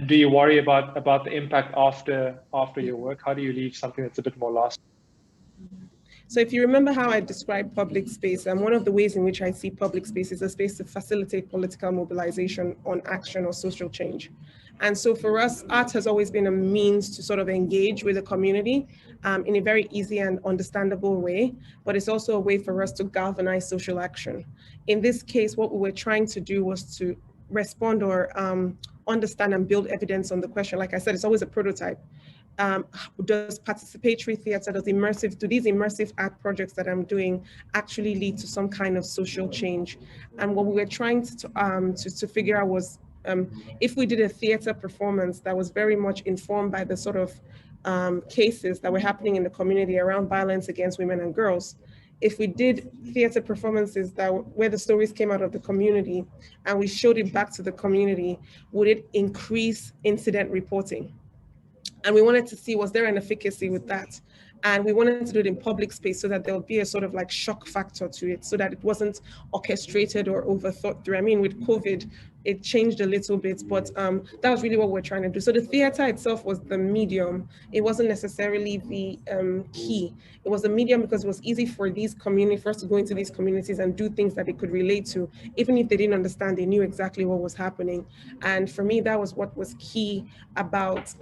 do you worry about the impact after your work? How do you leave something that's a bit more lasting? So if you remember how I described public space, and one of the ways in which I see public space is a space to facilitate political mobilization on action or social change. And so for us, art has always been a means to sort of engage with the community in a very easy and understandable way, but it's also a way for us to galvanize social action. In this case, what we were trying to do was to respond or understand and build evidence on the question. Like I said, it's always a prototype. Does participatory theatre, do these immersive art projects that I'm doing actually lead to some kind of social change? And what we were trying to figure out was if we did a theatre performance that was very much informed by the sort of cases that were happening in the community around violence against women and girls, if we did theatre performances where the stories came out of the community and we showed it back to the community, would it increase incident reporting? And we wanted to see, was there an efficacy with that? And we wanted to do it in public space so that there would be a sort of like shock factor to it, so that it wasn't orchestrated or overthought through. I mean, with COVID, it changed a little bit, but that was really what we're trying to do. So the theater itself was the medium. It wasn't necessarily the key. It was the medium because it was easy for us to go into these communities and do things that they could relate to. Even if they didn't understand, they knew exactly what was happening. And for me, that was what was key about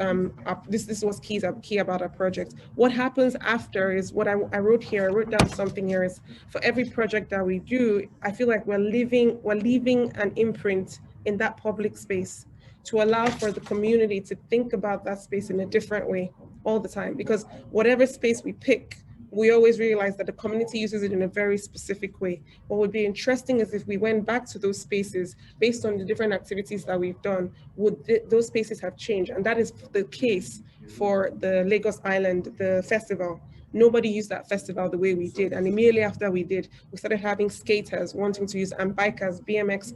this was key about our project. What happens after is what I wrote here. I wrote down something here is for every project that we do, I feel like we're leaving an imprint in that public space to allow for the community to think about that space in a different way all the time, because whatever space we pick, we always realize that the community uses it in a very specific way. What would be interesting is if we went back to those spaces based on the different activities that we've done, would those spaces have changed? And that is the case for the Lagos Island, the festival. Nobody used that festival the way we did. And immediately after we did, we started having skaters wanting to use, and bikers, BMX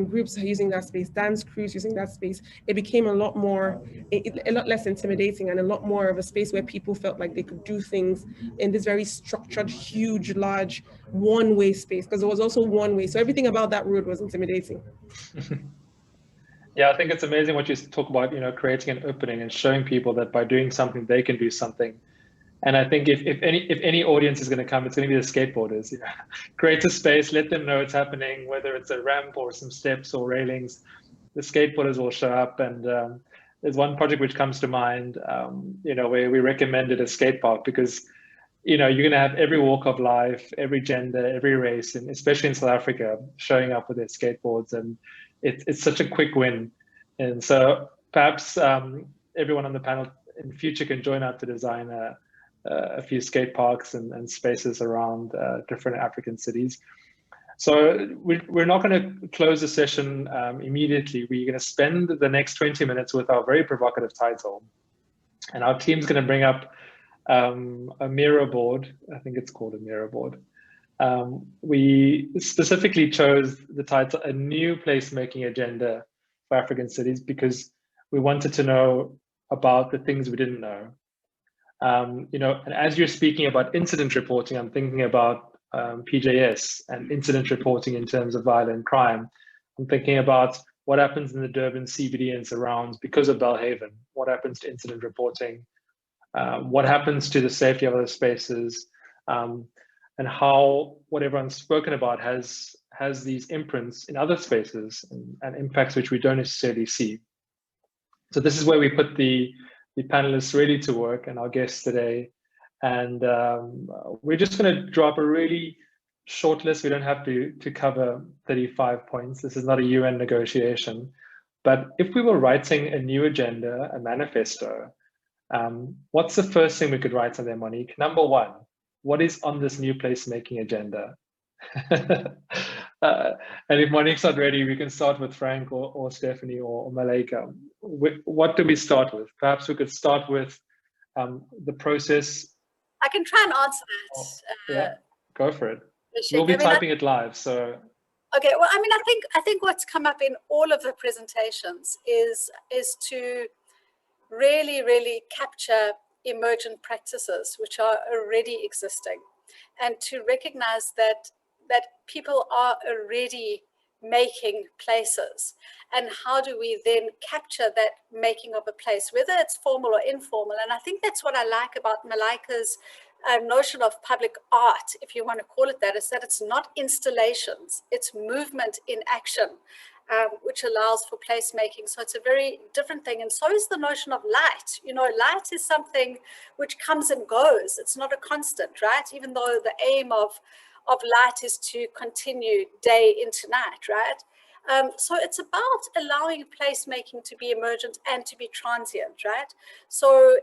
groups using that space, dance crews using that space. It became a lot less intimidating and a lot more of a space where people felt like they could do things in this very structured, huge, large, one-way space, because it was also one way. So everything about that road was intimidating. Yeah, I think it's amazing what you talk about, creating an opening and showing people that by doing something, they can do something. And I think if any audience is going to come, it's going to be the skateboarders. Create a space, let them know it's happening, whether it's a ramp or some steps or railings. The skateboarders will show up. And there's one project which comes to mind, where we recommended a skate park because, you're going to have every walk of life, every gender, every race, and especially in South Africa, showing up with their skateboards. And it's such a quick win. And so perhaps everyone on the panel in future can join up to design a few skate parks and spaces around different African cities. So we're not going to close the session immediately. We're going to spend the next 20 minutes with our very provocative title. And our team's going to bring up a mirror board. I think it's called a mirror board. We specifically chose the title, A New Placemaking Agenda for African Cities, because we wanted to know about the things we didn't know. And as you're speaking about incident reporting, I'm thinking about PJS and incident reporting in terms of violent crime. I'm thinking about what happens in the Durban CBD and surrounds because of Belhaven. What happens to incident reporting? What happens to the safety of other spaces? And how what everyone's spoken about has these imprints in other spaces and impacts which we don't necessarily see. So this is where we put the panelists ready to work and our guests today. And we're just going to drop a really short list. We don't have to cover 35 points. This is not a UN negotiation. But if we were writing a new agenda, a manifesto, what's the first thing we could write on there, Monique? Number one, what is on this new placemaking agenda? And if Monique's not ready, we can start with Frank or Stephanie or Malika. What do we start with? Perhaps we could start with the process. I can try and answer that. Yeah, go for it. We'll be typing it live, so. Okay, well, I think what's come up in all of the presentations is to really, really capture emergent practices which are already existing, and to recognize that people are already making places, and how do we then capture that making of a place, whether it's formal or informal. And I think that's what I like about Malika's notion of public art, if you want to call it that, is that it's not installations, it's movement in action, which allows for placemaking. So it's a very different thing. And so is the notion of light. Light is something which comes and goes. It's not a constant, right? Even though the aim of light is to continue day into night, right? So it's about allowing placemaking to be emergent and to be transient, right? So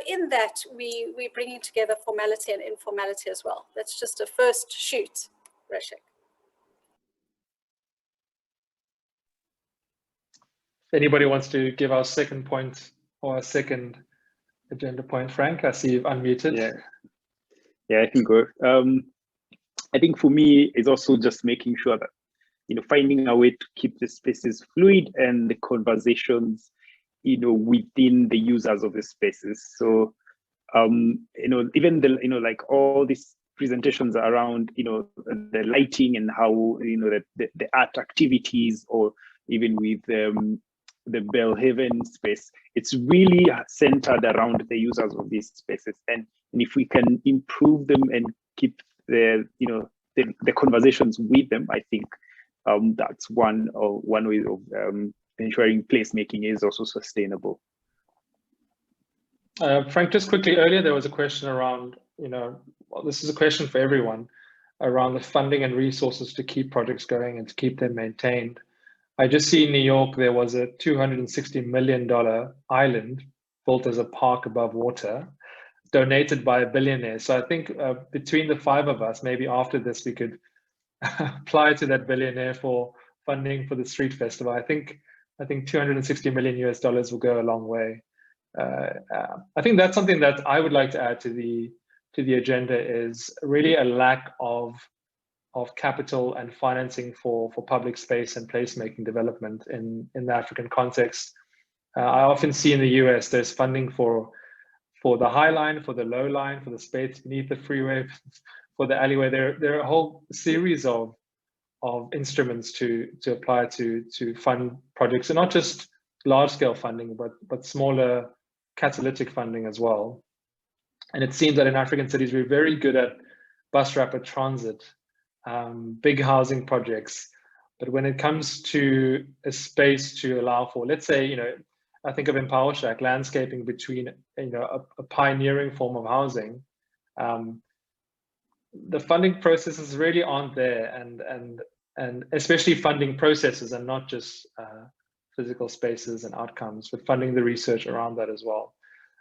in that, we're bringing together formality and informality as well. That's just a first shoot, Reshik. If anybody wants to give our second point or a second agenda point, Frank, I see you've unmuted. Yeah, I can go. I think for me, it's also just making sure that, finding a way to keep the spaces fluid and the conversations, within the users of the spaces. So, even like all these presentations around, you know, the lighting and how, you know, the art activities, or even with the Belhaven space, it's really centered around the users of these spaces. And if we can improve them and keep the, you know, the conversations with them, I think that's one way of ensuring placemaking is also sustainable. Frank, just quickly, earlier there was a question around, you know, well, this is a question for everyone, around the funding and resources to keep projects going and to keep them maintained. I just see in New York, there was a $260 million island built as a park above water, donated by a billionaire. So I think between the 5 of us, maybe after this, we could apply to that billionaire for funding for the street festival. I think $260 million US will go a long way. I think that's something that I would like to add to the agenda, is really a lack of capital and financing for public space and placemaking development in the African context. I often see in the US there's funding for the high line, for the low line, for the space beneath the freeway, for the alleyway. There are a whole series of instruments to apply to fund projects, and not just large scale funding, but smaller catalytic funding as well. And it seems that in African cities, we're very good at bus rapid transit, big housing projects. But when it comes to a space to allow for, let's say, you know, I think of Empower Shack, landscaping between, you know, a pioneering form of housing, the funding processes really aren't there, and especially funding processes and not just physical spaces and outcomes, but funding the research around that as well.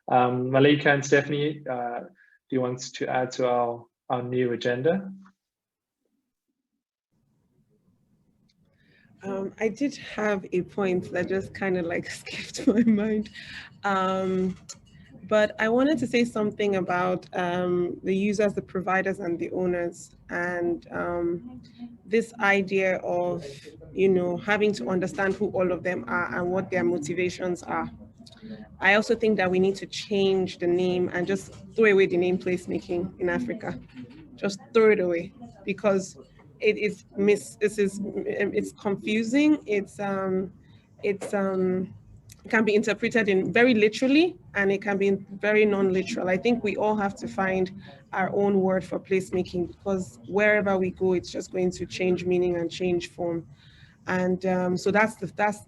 Malika and Stephanie, do you want to add to our new agenda? I did have a point that just kind of like skipped my mind. But I wanted to say something about the users, the providers, and the owners, and this idea of, you know, having to understand who all of them are and what their motivations are. I also think that we need to change the name and just throw away the name placemaking in Africa. Just throw it away, because it's confusing. It can be interpreted in very literally, and it can be very non-literal. I think we all have to find our own word for placemaking, because wherever we go, it's just going to change meaning and change form. And so that's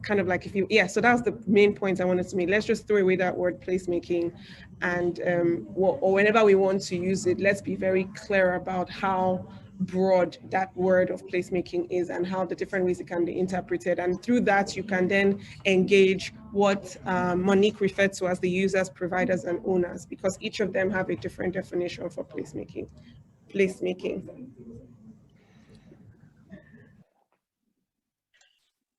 kind of like, so that's the main point I wanted to make. Let's just throw away that word placemaking, and or whenever we want to use it, let's be very clear about how broad that word of placemaking is and how the different ways it can be interpreted. And through that, you can then engage what Monique referred to as the users, providers, and owners, because each of them have a different definition for placemaking.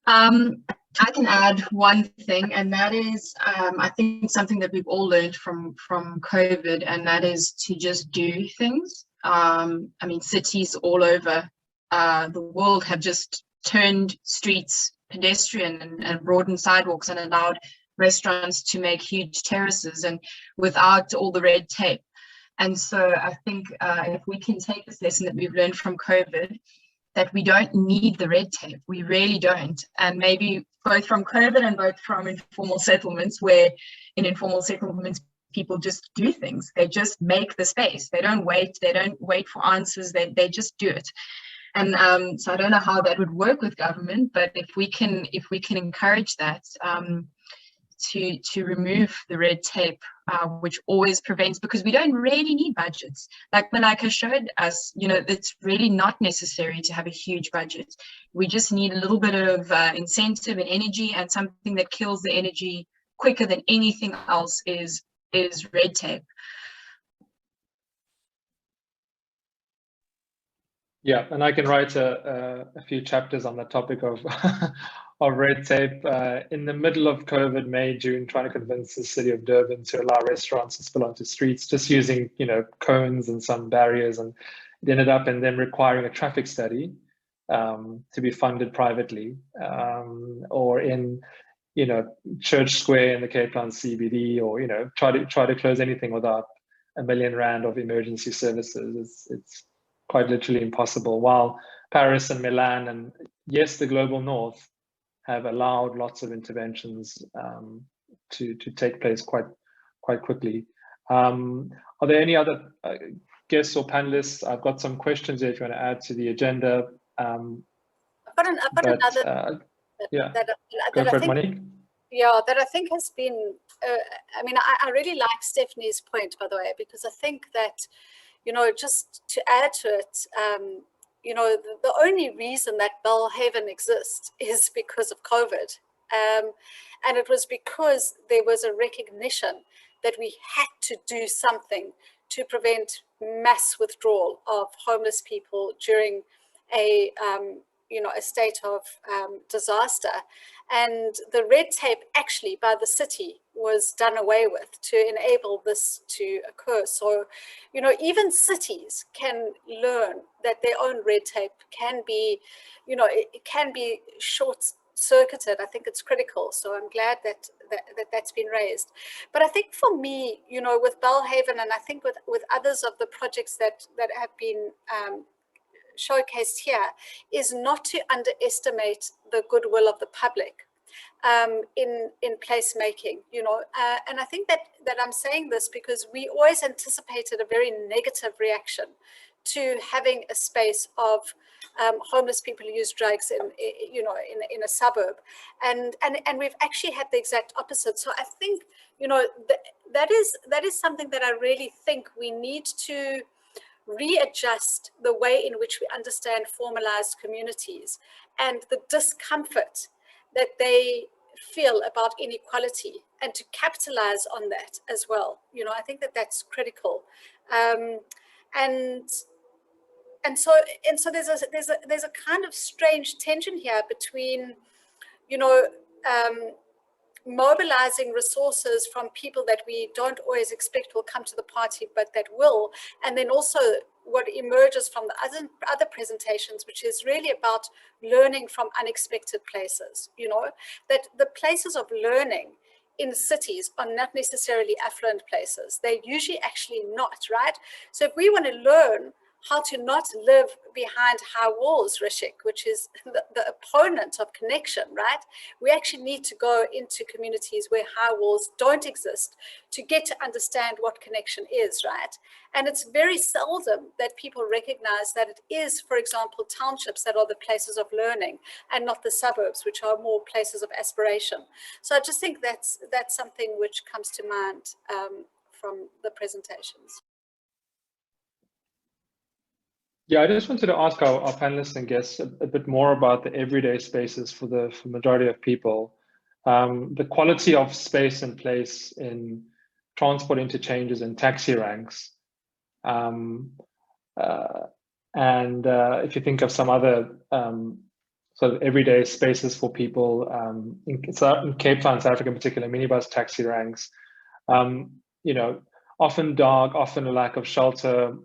I can add one thing, and that is, I think something that we've all learned from COVID, and that is to just do things. I mean, cities all over the world have just turned streets pedestrian and broadened sidewalks and allowed restaurants to make huge terraces, and without all the red tape. And so I think if we can take this lesson that we've learned from COVID, that we don't need the red tape, we really don't. And maybe both from COVID and both from informal settlements, where in informal settlements, people just do things. They just make the space. They don't wait for answers. They just do it. And so I don't know how that would work with government, but if we can encourage that, to remove the red tape, which always prevents, because we don't really need budgets. Like Malika showed us, you know, it's really not necessary to have a huge budget. We just need a little bit of incentive and energy, and something that kills the energy quicker than anything else is red tape. Yeah, and I can write a few chapters on the topic of of red tape. In the middle of COVID, May, June, trying to convince the city of Durban to allow restaurants to spill onto streets, just using, you know, cones and some barriers, and it ended up in them requiring a traffic study to be funded privately, or in, you know, Church Square in the Cape Town CBD, or, you know, try to close anything without 1 million rand of emergency services. It's quite literally impossible. While Paris and Milan and yes, the global north have allowed lots of interventions to take place quite quickly. Are there any other guests or panelists? I've got some questions here if you want to add to the agenda. I've got another. Yeah, that go for I it, think, Monique. Yeah, that I think has been. I mean, I really like Stephanie's point, by the way, because I think that, you know, just to add to it, you know, the only reason that Belhaven exists is because of COVID. And it was because there was a recognition that we had to do something to prevent mass withdrawal of homeless people during a, you know, a state of disaster. And the red tape actually by the city was done away with to enable this to occur. So, you know, even cities can learn that their own red tape can be, you know, it can be short-circuited. I think it's critical. So I'm glad that that's been raised. But I think for me, you know, with Belhaven, and I think with others of the projects that have been showcased here, is not to underestimate the goodwill of the public in placemaking, you know, and I think that I'm saying this because we always anticipated a very negative reaction to having a space of homeless people who use drugs in a suburb, and we've actually had the exact opposite. So I think, you know, that is something that I really think we need to readjust the way in which we understand formalized communities and the discomfort that they feel about inequality, and to capitalize on that as well. You know, I think that that's critical. And so there's a kind of strange tension here between, you know, mobilizing resources from people that we don't always expect will come to the party, but that will, and then also what emerges from the other presentations, which is really about learning from unexpected places. You know, that the places of learning in cities are not necessarily affluent places. They're usually actually not, right? So if we want to learn how to not live behind high walls, Rishik, which is the opponent of connection, right? We actually need to go into communities where high walls don't exist to get to understand what connection is, right? And it's very seldom that people recognize that it is, for example, townships that are the places of learning and not the suburbs, which are more places of aspiration. So I just think that's something which comes to mind from the presentations. Yeah, I just wanted to ask our panelists and guests a bit more about the everyday spaces for the majority of people. The quality of space and place in transport interchanges and taxi ranks. And if you think of some other sort of everyday spaces for people, in Cape Town, South Africa in particular, minibus taxi ranks, you know, often dark, often a lack of shelter.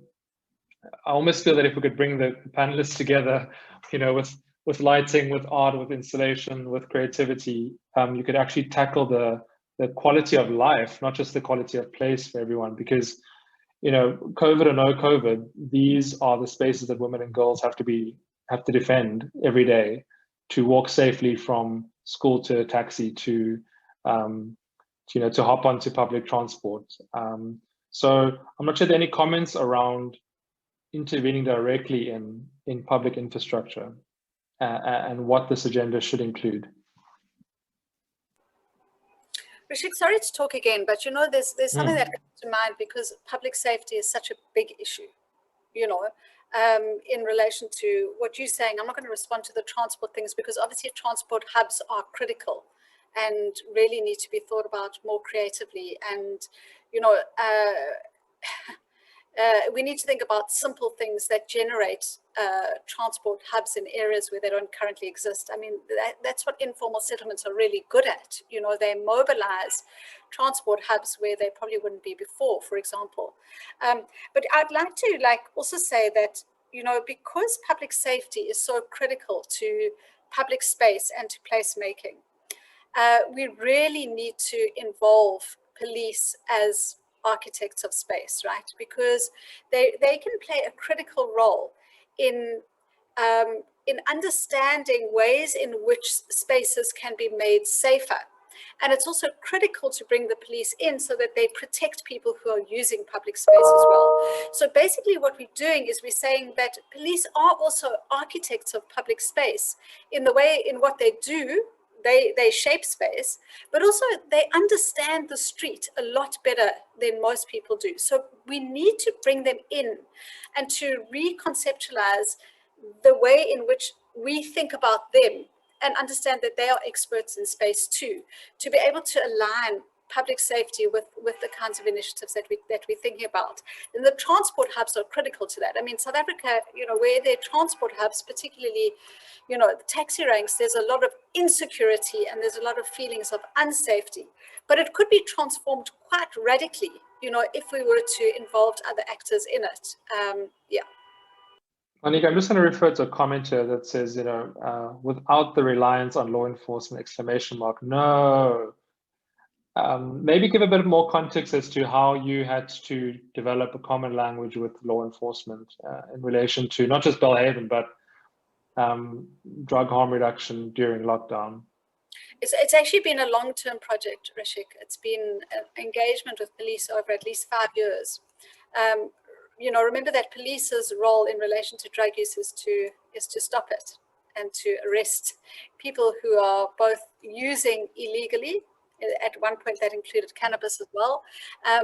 I almost feel that if we could bring the panelists together, you know, with lighting, with art, with installation, with creativity, you could actually tackle the quality of life, not just the quality of place for everyone. Because, you know, COVID or no COVID, these are the spaces that women and girls have to defend every day, to walk safely from school to a taxi, to you know, to hop onto public transport. So I'm not sure there are any comments around intervening directly in public infrastructure and what this agenda should include. Rishik, sorry to talk again, but you know, there's something that comes to mind, because public safety is such a big issue, you know, in relation to what you're saying. I'm not going to respond to the transport things, because obviously transport hubs are critical and really need to be thought about more creatively. And, you know, we need to think about simple things that generate transport hubs in areas where they don't currently exist. I mean, that's what informal settlements are really good at. You know, they mobilize transport hubs where they probably wouldn't be before, for example. But I'd like to also say that, you know, because public safety is so critical to public space and to placemaking, we really need to involve police as architects of space, right? Because they can play a critical role in understanding ways in which spaces can be made safer. And it's also critical to bring the police in so that they protect people who are using public space as well. So basically what we're doing is we're saying that police are also architects of public space in the way in what they do. They shape space, but also they understand the street a lot better than most people do. So we need to bring them in and to reconceptualize the way in which we think about them and understand that they are experts in space too, to be able to align public safety with the kinds of initiatives that we're thinking about. And the transport hubs are critical to that. I mean, South Africa, where there are transport hubs, particularly, the taxi ranks, there's a lot of insecurity and there's a lot of feelings of unsafety. But it could be transformed quite radically, if we were to involve other actors in it. Yeah. Monica, I'm just going to refer to a comment here that says, without the reliance on law enforcement, ! No. Maybe give a bit more context as to how you had to develop a common language with law enforcement in relation to not just Belhaven, but drug harm reduction during lockdown. It's actually been a long-term project, Rishik. It's been an engagement with police over at least 5 years. Remember that police's role in relation to drug use is to stop it and to arrest people who are both using illegally. At one point that included cannabis as well,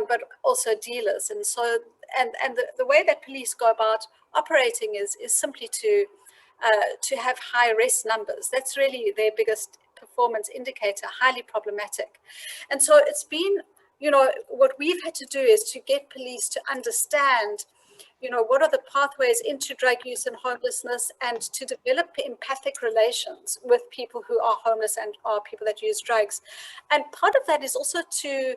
but also dealers. And so, and the way that police go about operating is simply to have high arrest numbers. That's really their biggest performance indicator, highly problematic. And so it's been, what we've had to do is to get police to understand what are the pathways into drug use and homelessness, and to develop empathic relations with people who are homeless and are people that use drugs. And part of that is also to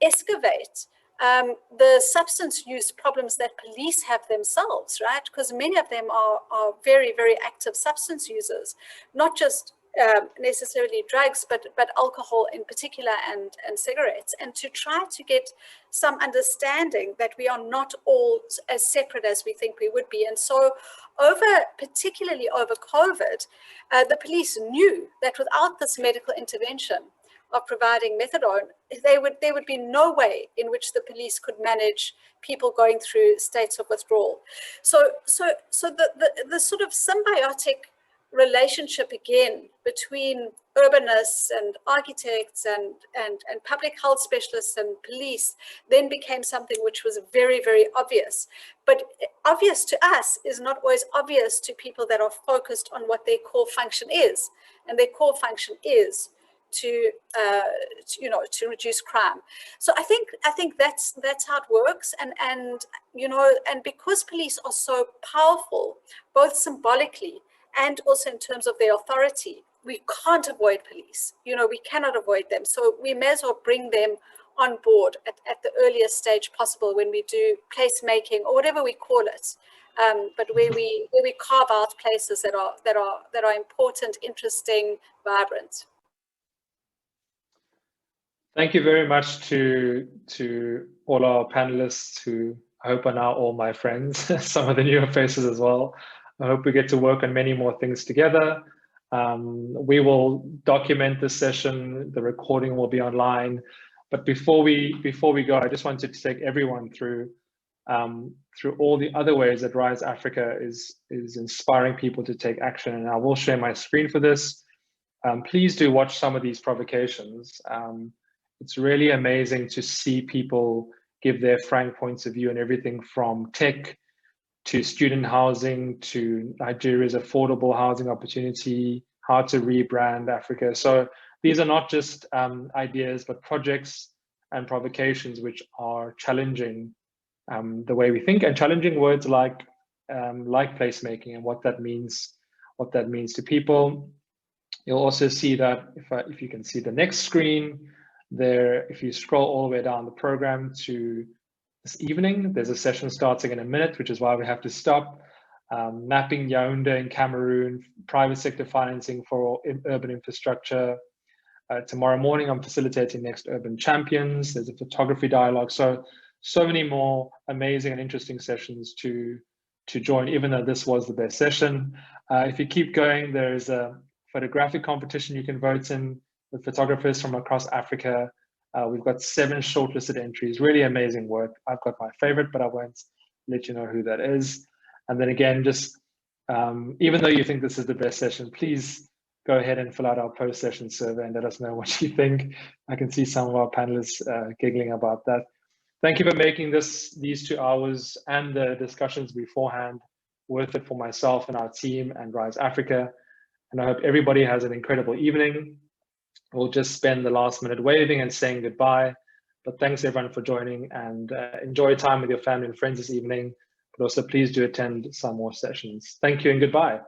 excavate the substance use problems that police have themselves, right? Because many of them are very, very active substance users, not just necessarily drugs, but alcohol in particular, and cigarettes, and to try to get some understanding that we are not all as separate as we think we would be. And so particularly over COVID, the police knew that without this medical intervention of providing methadone, there would be no way in which the police could manage people going through states of withdrawal. So the sort of symbiotic relationship again between urbanists and architects and public health specialists and police then became something which was very, very obvious. But obvious to us is not always obvious to people that are focused on what their core function is. And their core function is to reduce crime. So I think that's how it works. And because police are so powerful, both symbolically and also in terms of their authority, we can't avoid police. We cannot avoid them. So we may as well bring them on board at the earliest stage possible when we do placemaking or whatever we call it. But where we carve out places that are important, interesting, vibrant. Thank you very much to all our panelists, who I hope are now all my friends, some of the newer faces as well. I hope we get to work on many more things together. We will document this session. The recording will be online. But before we go, I just wanted to take everyone through all the other ways that Rise Africa is inspiring people to take action. And I will share my screen for this. Please do watch some of these provocations. It's really amazing to see people give their frank points of view on everything from tech to student housing, to Nigeria's affordable housing opportunity, how to rebrand Africa. So these are not just ideas, but projects and provocations which are challenging the way we think, and challenging words like placemaking and what that means to people. You'll also see that if you can see the next screen there, if you scroll all the way down the program to this evening, there's a session starting in a minute, which is why we have to stop. Mapping Yaoundé in Cameroon, private sector financing for urban infrastructure. Tomorrow morning, I'm facilitating Next Urban Champions. There's a photography dialogue. So so many more amazing and interesting sessions to join, even though this was the best session. If you keep going, there's a photographic competition you can vote in with photographers from across Africa. We've got 7 shortlisted entries, really amazing work. I've got my favorite, but I won't let you know who that is. And then again, just even though you think this is the best session, please go ahead and fill out our post-session survey and let us know what you think. I can see some of our panelists giggling about that. Thank you for making these 2 hours and the discussions beforehand worth it for myself and our team and Rise Africa. And I hope everybody has an incredible evening. We'll just spend the last minute waving and saying goodbye. But thanks everyone for joining, and enjoy time with your family and friends this evening. But also please do attend some more sessions. Thank you and goodbye.